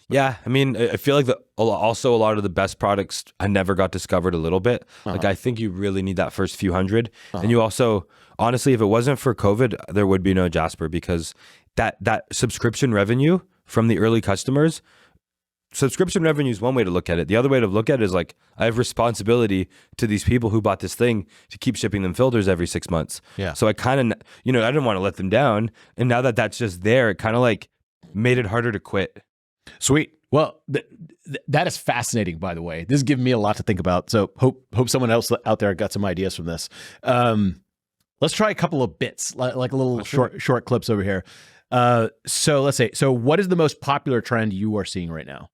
Yeah. I mean, I feel like also a lot of the best products I never got discovered a little bit. Like I think you really need that first few hundred. And you also, honestly, if it wasn't for COVID, there would be no Jasper, because that subscription revenue from the early customers, subscription revenue is one way to look at it. The other way to look at it is like, I have responsibility to these people who bought this thing to keep shipping them filters every 6 months. Yeah. So I kind of, I didn't want to let them down. And now that that's just there, it kind of like made it harder to quit. Sweet. Well, that is fascinating, by the way. This is giving me a lot to think about. So hope someone else out there got some ideas from this. Let's try a couple of bits, like a little short clips over here. So let's say, what is the most popular trend you are seeing right now?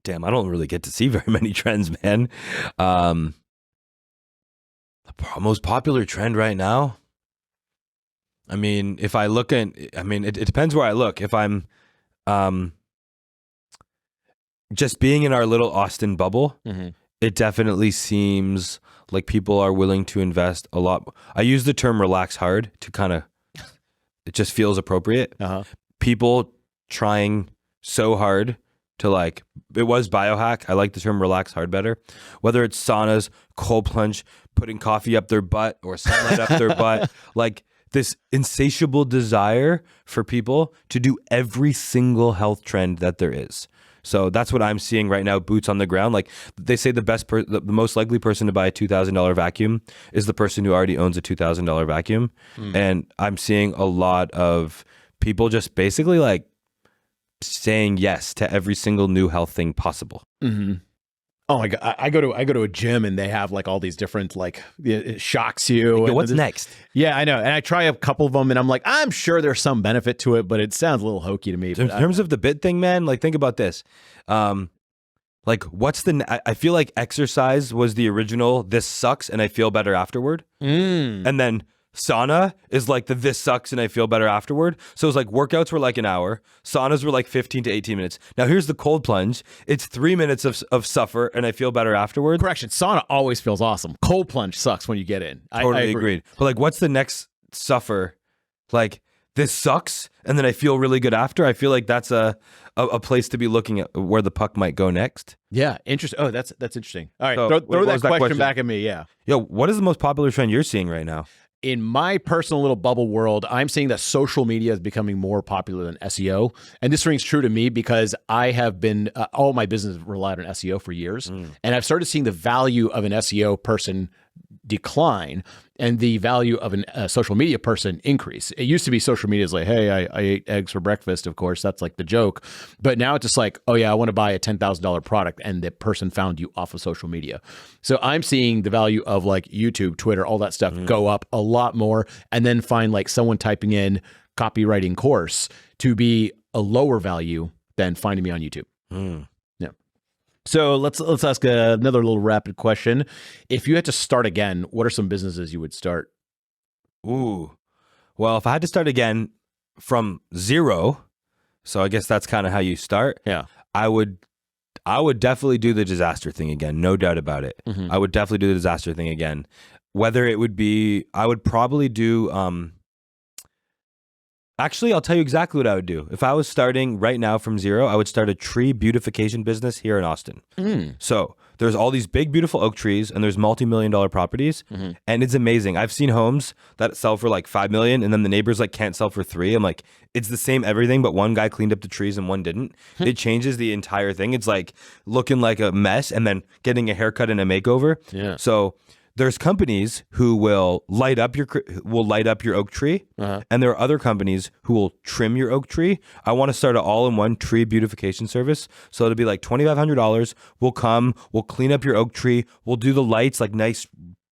Damn, I don't really get to see very many trends, man. The most popular trend right now, I mean, if I look at, it depends where I look. If I'm just being in our little Austin bubble, it definitely seems like people are willing to invest a lot. I use the term relax hard to kind of, it just feels appropriate. People trying so hard to like, it was biohack. I like the term relax hard better. Whether it's saunas, cold plunge, putting coffee up their butt or sunlight up their butt, like this insatiable desire for people to do every single health trend that there is. So that's what I'm seeing right now, boots on the ground. Like they say the most likely person to buy a $2,000 vacuum is the person who already owns a $2,000 vacuum. And I'm seeing a lot of people just basically like saying yes to every single new health thing possible. Oh my God. I go to a gym and they have like all these different, like it shocks you. Like, what's next? Yeah, I know. And I try a couple of them and I'm like, I'm sure there's some benefit to it, but it sounds a little hokey to me. In terms of the bit thing, man, like think about this. Like Like, what's I feel like exercise was the original, this sucks and I feel better afterward. And then sauna is like this sucks and I feel better afterward. So it's like workouts were like an hour. Saunas were like 15 to 18 minutes. Now here's the cold plunge. It's 3 minutes of suffer and I feel better afterward. Correction. Sauna always feels awesome. Cold plunge sucks when you get in. Totally agreed. But like, what's the next suffer? Like, this sucks and then I feel really good after. I feel like that's a place to be looking at where the puck might go next. Yeah, interesting. Oh, that's interesting. All right, So, throw that question back at me. Yeah. Yo, what is the most popular trend you're seeing right now? In my personal little bubble world, I'm seeing that social media is becoming more popular than SEO. And this rings true to me because I have been, all my business relied on SEO for years. And I've started seeing the value of an SEO person decline and the value of a social media person increase. It used to be social media is like, hey, I ate eggs for breakfast. Of course, that's like the joke. But now it's just like, oh yeah, I want to buy a $10,000 product and the person found you off of social media. So I'm seeing the value of like YouTube, Twitter, all that stuff go up a lot more, and then find like someone typing in copywriting course to be a lower value than finding me on YouTube. Yeah. So let's ask another little rapid question. If you had to start again, what are some businesses you would start? Ooh. Well, if I had to start again from zero, so I guess that's kind of how you start. Yeah. I would definitely do the disaster thing again. No doubt about it. I would definitely do the disaster thing again. Whether it would be, I would probably do, actually, I'll tell you exactly what I would do. If I was starting right now from zero, I would start a tree beautification business here in Austin. So there's all these big, beautiful oak trees and there's multi-million-dollar properties. And it's amazing. I've seen homes that sell for like 5 million and then the neighbors like can't sell for 3. I'm like, it's the same everything, but one guy cleaned up the trees and one didn't. It changes the entire thing. It's like looking like a mess and then getting a haircut and a makeover. Yeah. So there's companies who will light up your oak tree, and there are other companies who will trim your oak tree. I want to start an all-in-one tree beautification service. So it'll be like $2,500. We'll come, we'll clean up your oak tree, we'll do the lights, like nice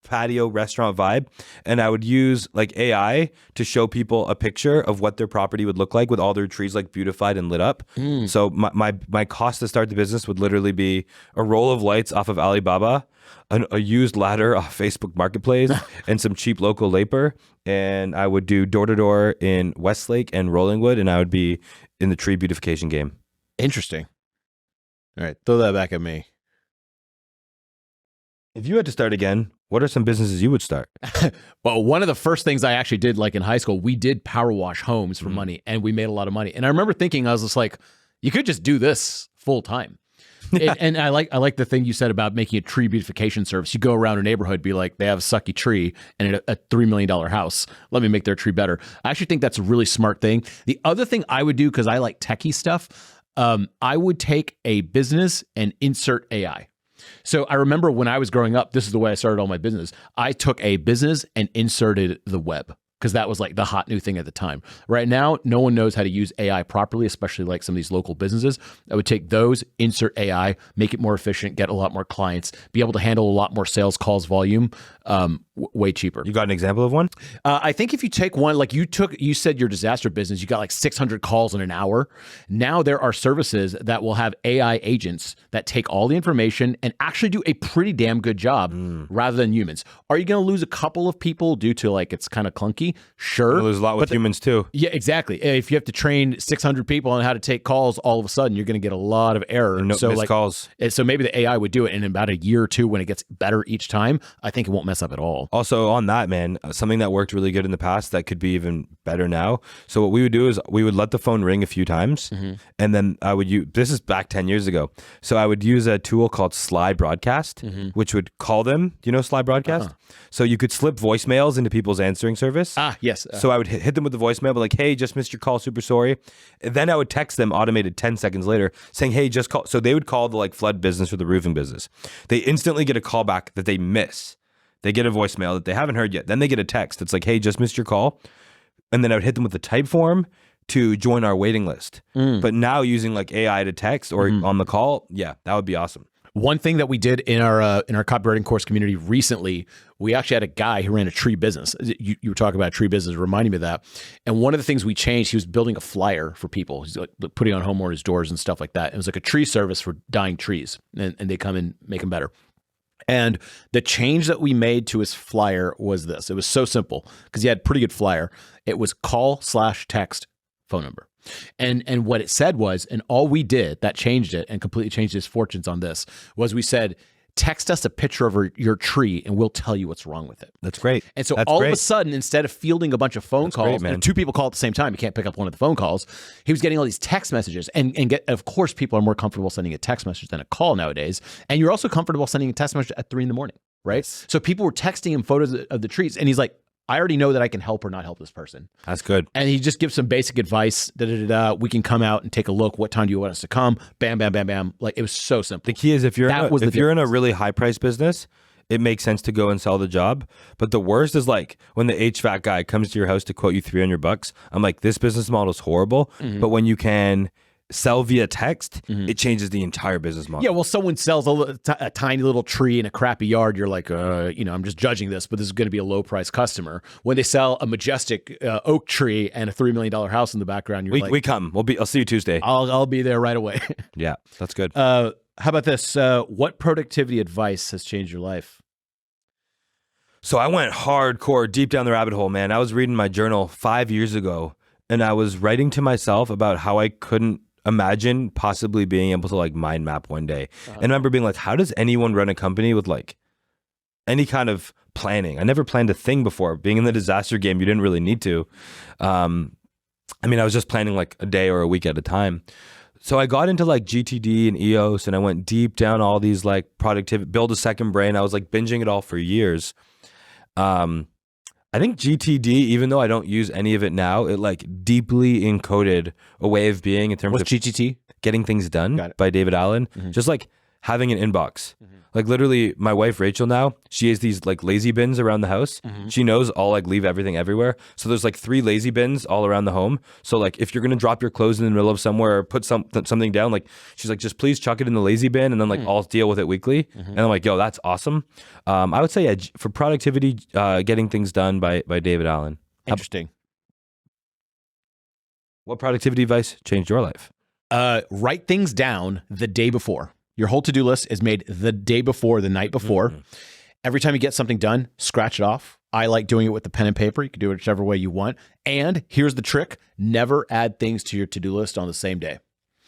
patio restaurant vibe, and I would use like AI to show people a picture of what their property would look like with all their trees like beautified and lit up. So my cost to start the business would literally be a roll of lights off of Alibaba, a used ladder off Facebook Marketplace, and some cheap local labor. And I would do door-to-door in Westlake and Rollingwood, and I would be in the tree beautification game. Interesting. All right, throw that back at me. If you had to start again, what are some businesses you would start? Well, one of the first things I actually did, like in high school, we did power wash homes for money, and we made a lot of money. And I remember thinking, I was just like, you could just do this full time. And I like the thing you said about making a tree beautification service. You go around a neighborhood, be like, they have a sucky tree and a $3 million house. Let me make their tree better. I actually think that's a really smart thing. The other thing I would do, because I like techie stuff, I would take a business and insert AI. So I remember when I was growing up, this is the way I started all my business. I took a business and inserted the web, because that was like the hot new thing at the time. Right now, no one knows how to use AI properly, especially like some of these local businesses. I would take those, insert AI, make it more efficient, get a lot more clients, be able to handle a lot more sales calls volume, way cheaper. You got an example of one? I think if you take one, like you said your disaster business, you got like 600 calls in an hour. Now there are services that will have AI agents that take all the information and actually do a pretty damn good job rather than humans. Are you going to lose a couple of people due to like it's kind of clunky? Sure. Well, there's a lot with humans too. Yeah, exactly. If you have to train 600 people on how to take calls, all of a sudden you're going to get a lot of error. So missed calls. So maybe the AI would do it in about a year or two when it gets better each time. I think it won't mess up at all. Also on that, man, something that worked really good in the past that could be even better now. So what we would do is we would let the phone ring a few times, and then I would use, this is back 10 years ago. So I would use a tool called Sly Broadcast, which would call them. Do you know Sly Broadcast? So you could slip voicemails into people's answering service. Yes. So I would hit them with the voicemail, but like, hey, just missed your call, super sorry. And then I would text them automated 10 seconds later saying, hey, just call. So they would call the like flood business or the roofing business. They instantly get a call back that they miss. They get a voicemail that they haven't heard yet. Then they get a text. It's like, hey, just missed your call. And then I would hit them with the type form to join our waiting list. But now using like AI to text or on the call, yeah, that would be awesome. One thing that we did in our copywriting course community recently, we actually had a guy who ran a tree business. You were talking about a tree business, reminding me of that. And one of the things we changed, he was building a flyer for people. He's like putting on homeowners' doors and stuff like that. It was like a tree service for dying trees, and they come and make them better. And the change that we made to his flyer was this. It was so simple because he had a pretty good flyer. It was call/text phone number. And what it said was, and all we did that changed it and completely changed his fortunes on this was we said, text us a picture of your tree and we'll tell you what's wrong with it. That's great. And so That's all great. of a sudden, instead of fielding a bunch of phone calls, great, and two people call at the same time, you can't pick up one of the phone calls. He was getting all these text messages of course, people are more comfortable sending a text message than a call nowadays. And you're also comfortable sending a text message at 3 a.m, right? Yes. So people were texting him photos of the trees and he's like, I already know that I can help or not help this person. That's good. And he just gives some basic advice. We can come out and take a look. What time do you want us to come? Bam, bam, bam, bam. Like, it was so simple. The key is if you're in a really high price business, it makes sense to go and sell the job. But the worst is like when the HVAC guy comes to your house to quote you $300. I'm like, this business model is horrible. Mm-hmm. But when you can sell via text, it changes the entire business model. Yeah, well, someone sells a tiny little tree in a crappy yard. You're like, I'm just judging this, but this is going to be a low price customer. When they sell a majestic oak tree and a $3 million house in the background, you're like, we come. I'll see you Tuesday. I'll be there right away. Yeah, that's good. How about this? What productivity advice has changed your life? So I went hardcore, deep down the rabbit hole, man. I was reading my journal 5 years ago, and I was writing to myself about how I couldn't imagine possibly being able to like mind map one day. And I remember being like, how does anyone run a company with like any kind of planning? I never planned a thing before. Being in the disaster game, you didn't really need to. I was just planning like a day or a week at a time. So I got into like GTD and EOS, and I went deep down all these like productivity, build a second brain. I was like binging it all for years. I think GTD, even though I don't use any of it now, it like deeply encoded a way of being in terms What's of GTT? Getting Things Done by David Allen. Mm-hmm. Just like having an inbox. Mm-hmm. Like literally my wife, Rachel, now, she has these like lazy bins around the house. Mm-hmm. She knows I'll like leave everything everywhere. So there's like 3 lazy bins all around the home. So like if you're going to drop your clothes in the middle of somewhere or put something down, like she's like, just please chuck it in the lazy bin and then like I'll deal with it weekly. Mm-hmm. And I'm like, yo, that's awesome. I would say for productivity, Getting Things Done by David Allen. Interesting. What productivity advice changed your life? Write things down the day before. Your whole to-do list is made the day before, the night before. Mm-hmm. Every time you get something done, scratch it off. I like doing it with the pen and paper. You can do it whichever way you want. And here's the trick. Never add things to your to-do list on the same day.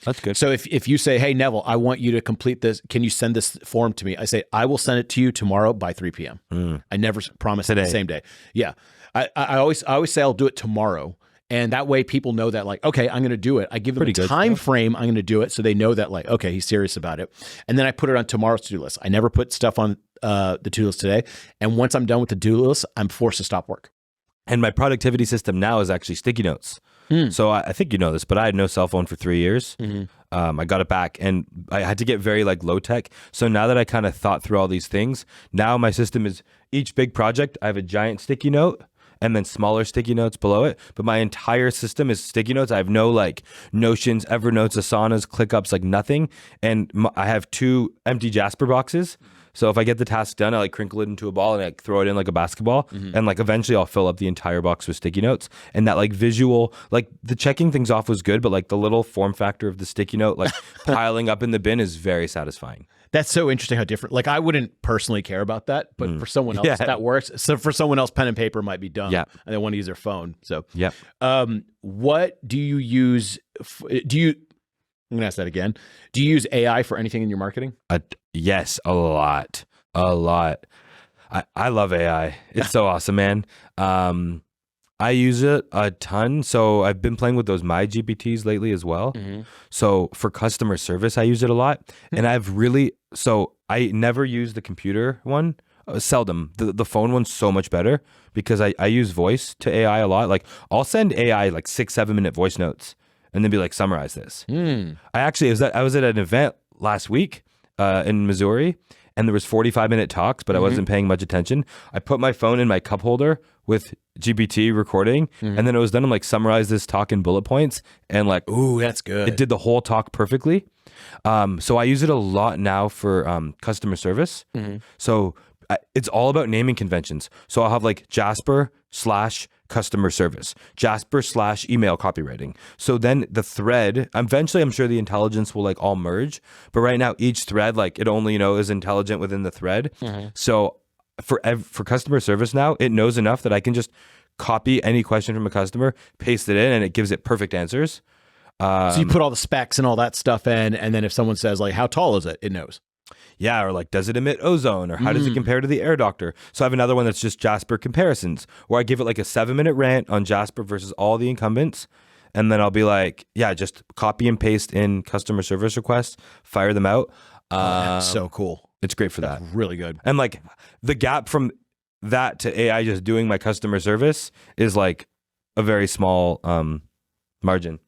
That's good. So if you say, hey, Neville, I want you to complete this. Can you send this form to me? I say, I will send it to you tomorrow by 3 p.m. I never promise it the same day. Yeah. I always say I'll do it tomorrow. And that way people know that like, okay, I'm going to do it. I give them a time frame. I'm going to do it. So they know that like, okay, he's serious about it. And then I put it on tomorrow's to-do list. I never put stuff on the to-do list today. And once I'm done with the to-do list, I'm forced to stop work. And my productivity system now is actually sticky notes. So I think you know this, but I had no cell phone for 3 years. I got it back and I had to get very like low tech. So now that I kind of thought through all these things, now my system is each big project, I have a giant sticky note and then smaller sticky notes below it. But my entire system is sticky notes. I have no like Notions, Evernotes, Asanas, ClickUps, like nothing. And I have 2 empty Jasper boxes. So if I get the task done, I like crinkle it into a ball and I throw it in like a basketball. And like eventually I'll fill up the entire box with sticky notes. And that like visual, like the checking things off was good, but like the little form factor of the sticky note, like piling up in the bin is very satisfying. That's so interesting how different, like I wouldn't personally care about that, but for someone else that works. So for someone else, pen and paper might be dumb and they want to use their phone. So what do you use? I'm going to ask that again. Do you use AI for anything in your marketing? Yes, a lot. I love AI. It's so awesome, man. I use it a ton. So I've been playing with those My GPTs lately as well. So for customer service, I use it a lot. And I never use the computer one. Seldom. The phone one's so much better because I use voice to AI a lot. Like I'll send AI like 6-7 minute voice notes and then be like, summarize this. I was at an event last week in Missouri. and there was 45-minute talks, but I wasn't paying much attention. I put my phone in my cup holder with GPT recording, and then it was done. I'm like, summarize this talk in bullet points, and like, ooh, that's good. it did the whole talk perfectly. So I use it a lot now for customer service. So it's all about naming conventions. So I'll have like Jasper / customer service, Jasper / email copywriting. So then the thread, eventually I'm sure the intelligence will like all merge, but right now each thread, like it only, is intelligent within the thread. So for customer service now, it knows enough that I can just copy any question from a customer, paste it in, and it gives it perfect answers. So you put all the specs and all that stuff in, and then if someone says like, how tall is it? It knows. Yeah, or like, does it emit ozone? Or how does it compare to the Air Doctor? So I have another one that's just Jasper comparisons, where I give it like a 7-minute rant on Jasper versus all the incumbents. And then I'll be like, yeah, just copy and paste in customer service requests, fire them out. That's so cool. It's great for that. Really good. And like the gap from that to AI just doing my customer service is like a very small margin.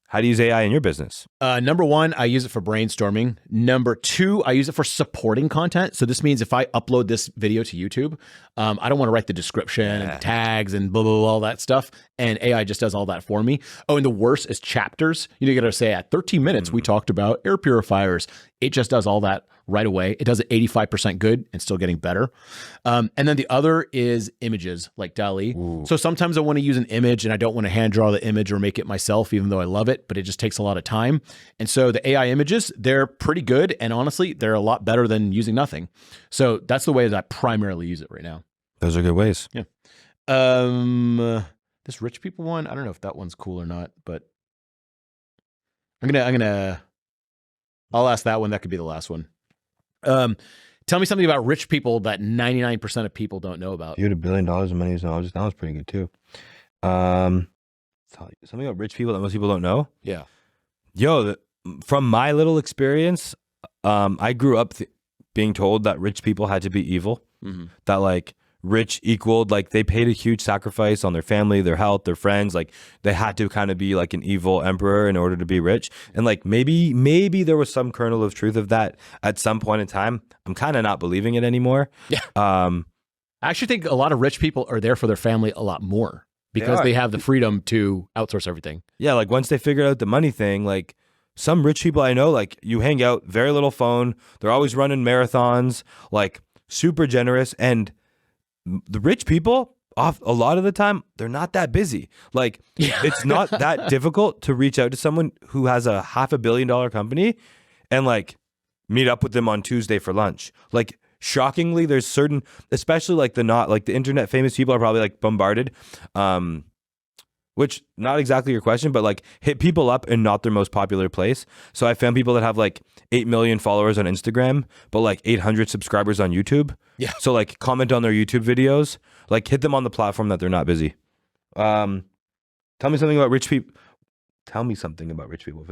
How do you use AI in your business? Number one, I use it for brainstorming. Number two, I use it for supporting content. So this means if I upload this video to YouTube, I don't want to write the description and the tags and blah, blah, blah, all that stuff. And AI just does all that for me. Oh, and the worst is chapters. You got to say at 13 minutes, we talked about air purifiers. It just does all that right away. It does it 85% good and still getting better. And then the other is images like DALL-E. So sometimes I want to use an image and I don't want to hand draw the image or make it myself, even though I love it, but it just takes a lot of time. And so the AI images, they're pretty good. And honestly, they're a lot better than using nothing. So that's the way that I primarily use it right now. Those are good ways. Yeah. This rich people one, I don't know if that one's cool or not, but I'll ask that one. That could be the last one. Tell me something about rich people that 99% of people don't know about. You had $1 billion in money knowledge. That was pretty good too. Something about rich people that most people don't know. Yeah. From my little experience, I grew up being told that rich people had to be evil. That like rich equaled like they paid a huge sacrifice on their family, their health, their friends. Like they had to kind of be like an evil emperor in order to be rich. And like maybe there was some kernel of truth of that at some point in time. I'm kind of not believing it anymore. Yeah. I actually think a lot of rich people are there for their family a lot more because they have the freedom to outsource everything. Yeah, like once they figured out the money thing, like some rich people I know, like you hang out, very little phone. They're always running marathons, like super generous. And the rich people, a lot of the time, they're not that busy. Like it's not that difficult to reach out to someone who has a $500 million company and like meet up with them on Tuesday for lunch. Like shockingly, there's certain, especially like the internet famous people are probably like bombarded, which not exactly your question, but like hit people up in not their most popular place. So I found people that have like 8 million followers on Instagram, but like 800 subscribers on YouTube. Yeah. So like comment on their YouTube videos, like hit them on the platform that they're not busy. Tell me something about rich people. Tell me something about rich people.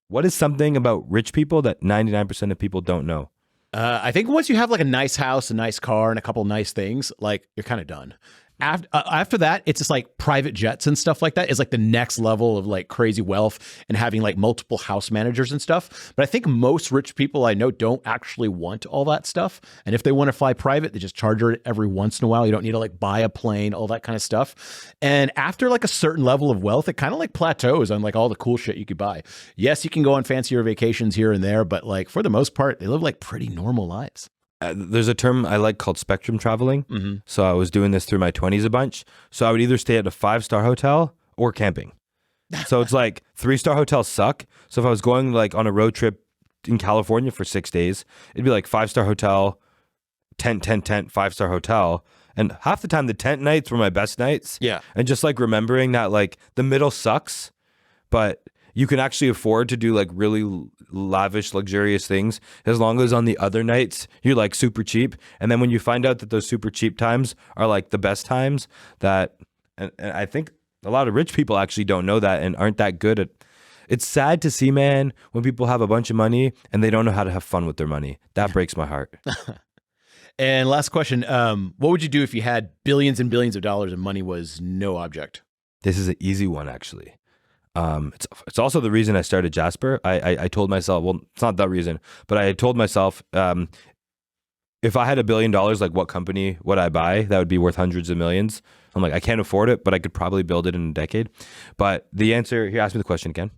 What is something about rich people that 99% of people don't know? I think once you have like a nice house, a nice car, and a couple nice things, like you're kind of done. After that, it's just like private jets and stuff like that is like the next level of like crazy wealth and having like multiple house managers and stuff. But I think most rich people I know don't actually want all that stuff. And if they want to fly private, they just charge it every once in a while. You don't need to like buy a plane, all that kind of stuff. And after like a certain level of wealth, it kind of like plateaus on like all the cool shit you could buy. Yes, you can go on fancier vacations here and there, but like for the most part, they live like pretty normal lives. There's a term I like called spectrum traveling. So I was doing this through my 20s a bunch. So I would either stay at a 5-star hotel or camping. So it's like 3-star hotels suck. So if I was going like on a road trip in California for 6 days, it'd be like 5-star hotel, tent, 5-star hotel. And half the time the tent nights were my best nights. Yeah. And just like remembering that like the middle sucks, but you can actually afford to do like really lavish, luxurious things as long as on the other nights you're like super cheap. And then when you find out that those super cheap times are like the best times, and I think a lot of rich people actually don't know that and aren't that good at. It's sad to see, man, when people have a bunch of money and they don't know how to have fun with their money. That breaks my heart. And last question, what would you do if you had billions and billions of dollars and money was no object? This is an easy one, actually. It's also the reason I started Jasper. I told myself, well, it's not that reason, but I had told myself, if I had $1 billion, like what company would I buy that would be worth hundreds of millions? I'm like, I can't afford it, but I could probably build it in a decade. But the answer, here, ask me the question again.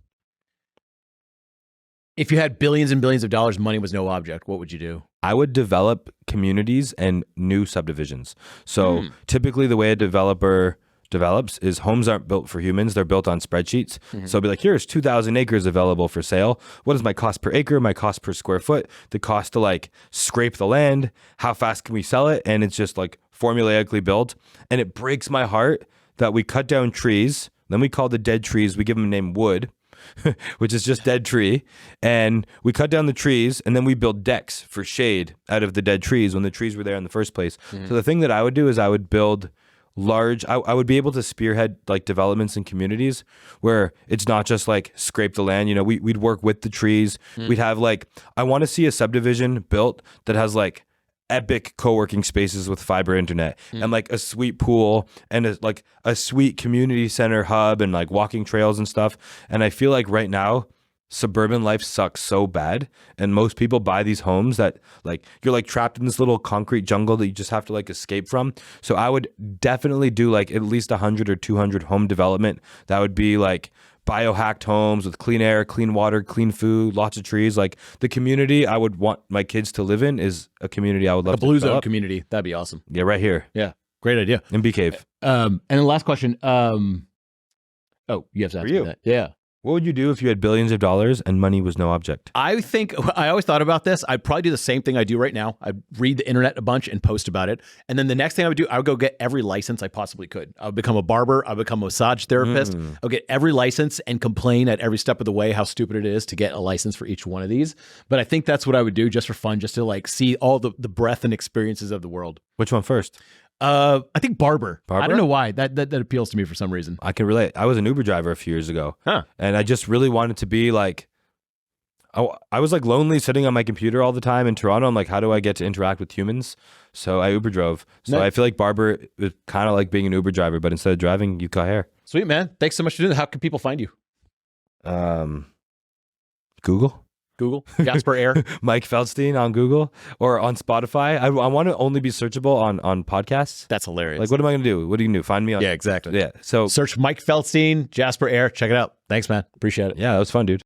If you had billions and billions of dollars, money was no object, what would you do? I would develop communities and new subdivisions. So typically the way a developer develops is homes aren't built for humans. They're built on spreadsheets. So it'll be like, here's 2,000 acres available for sale. What is my cost per acre? My cost per square foot? The cost to like scrape the land? How fast can we sell it? And it's just like formulaically built. And it breaks my heart that we cut down trees. Then we call the dead trees, we give them a name wood, which is just dead tree. And we cut down the trees and then we build decks for shade out of the dead trees when the trees were there in the first place. So the thing that I would do is I would build large, I would be able to spearhead like developments and communities where it's not just like scrape the land. You know, we'd work with the trees. We'd have like, I want to see a subdivision built that has like epic co-working spaces with fiber internet and like a sweet pool and like a sweet community center hub and like walking trails and stuff. And I feel like right now suburban life sucks so bad, and most people buy these homes that like you're like trapped in this little concrete jungle that you just have to like escape from. So I would definitely do like at least 100 or 200 home development that would be like biohacked homes with clean air, clean water, clean food, lots of trees. Like the community I would want my kids to live in is a community I would love a blue to zone develop. community. That'd be awesome. Yeah, right here Yeah, great idea. in Bee Cave. And the last question. Oh, you have to ask me you. that. Yeah. What would you do if you had billions of dollars and money was no object? I think I always thought about this. I'd probably do the same thing I do right now. I'd read the internet a bunch and post about it. And then the next thing I would do, I would go get every license I possibly could. I would become a barber. I would become a massage therapist. I would get every license and complain at every step of the way how stupid it is to get a license for each one of these. But I think that's what I would do just for fun, just to like see all the breadth and experiences of the world. Which one first? I think barber. Barber? I don't know why. That appeals to me for some reason. I can relate. I was an Uber driver a few years ago. Huh. And I just really wanted to be like, I was like lonely sitting on my computer all the time in Toronto. I'm like, how do I get to interact with humans? So I Uber drove. So Nice. I feel like barber is kind of like being an Uber driver, but instead of driving, you cut hair. Sweet, man. Thanks so much for doing that. How can people find you? Google. Google? Jasper Air? Mike Feldstein on Google or on Spotify. I want to only be searchable on podcasts. That's hilarious. Like, what am I going to do? What are you going to do? Find me on... Yeah, exactly. Yeah. So, Search Mike Feldstein, Jasper Air. Check it out. Thanks, man. Appreciate it. yeah, that was fun, dude.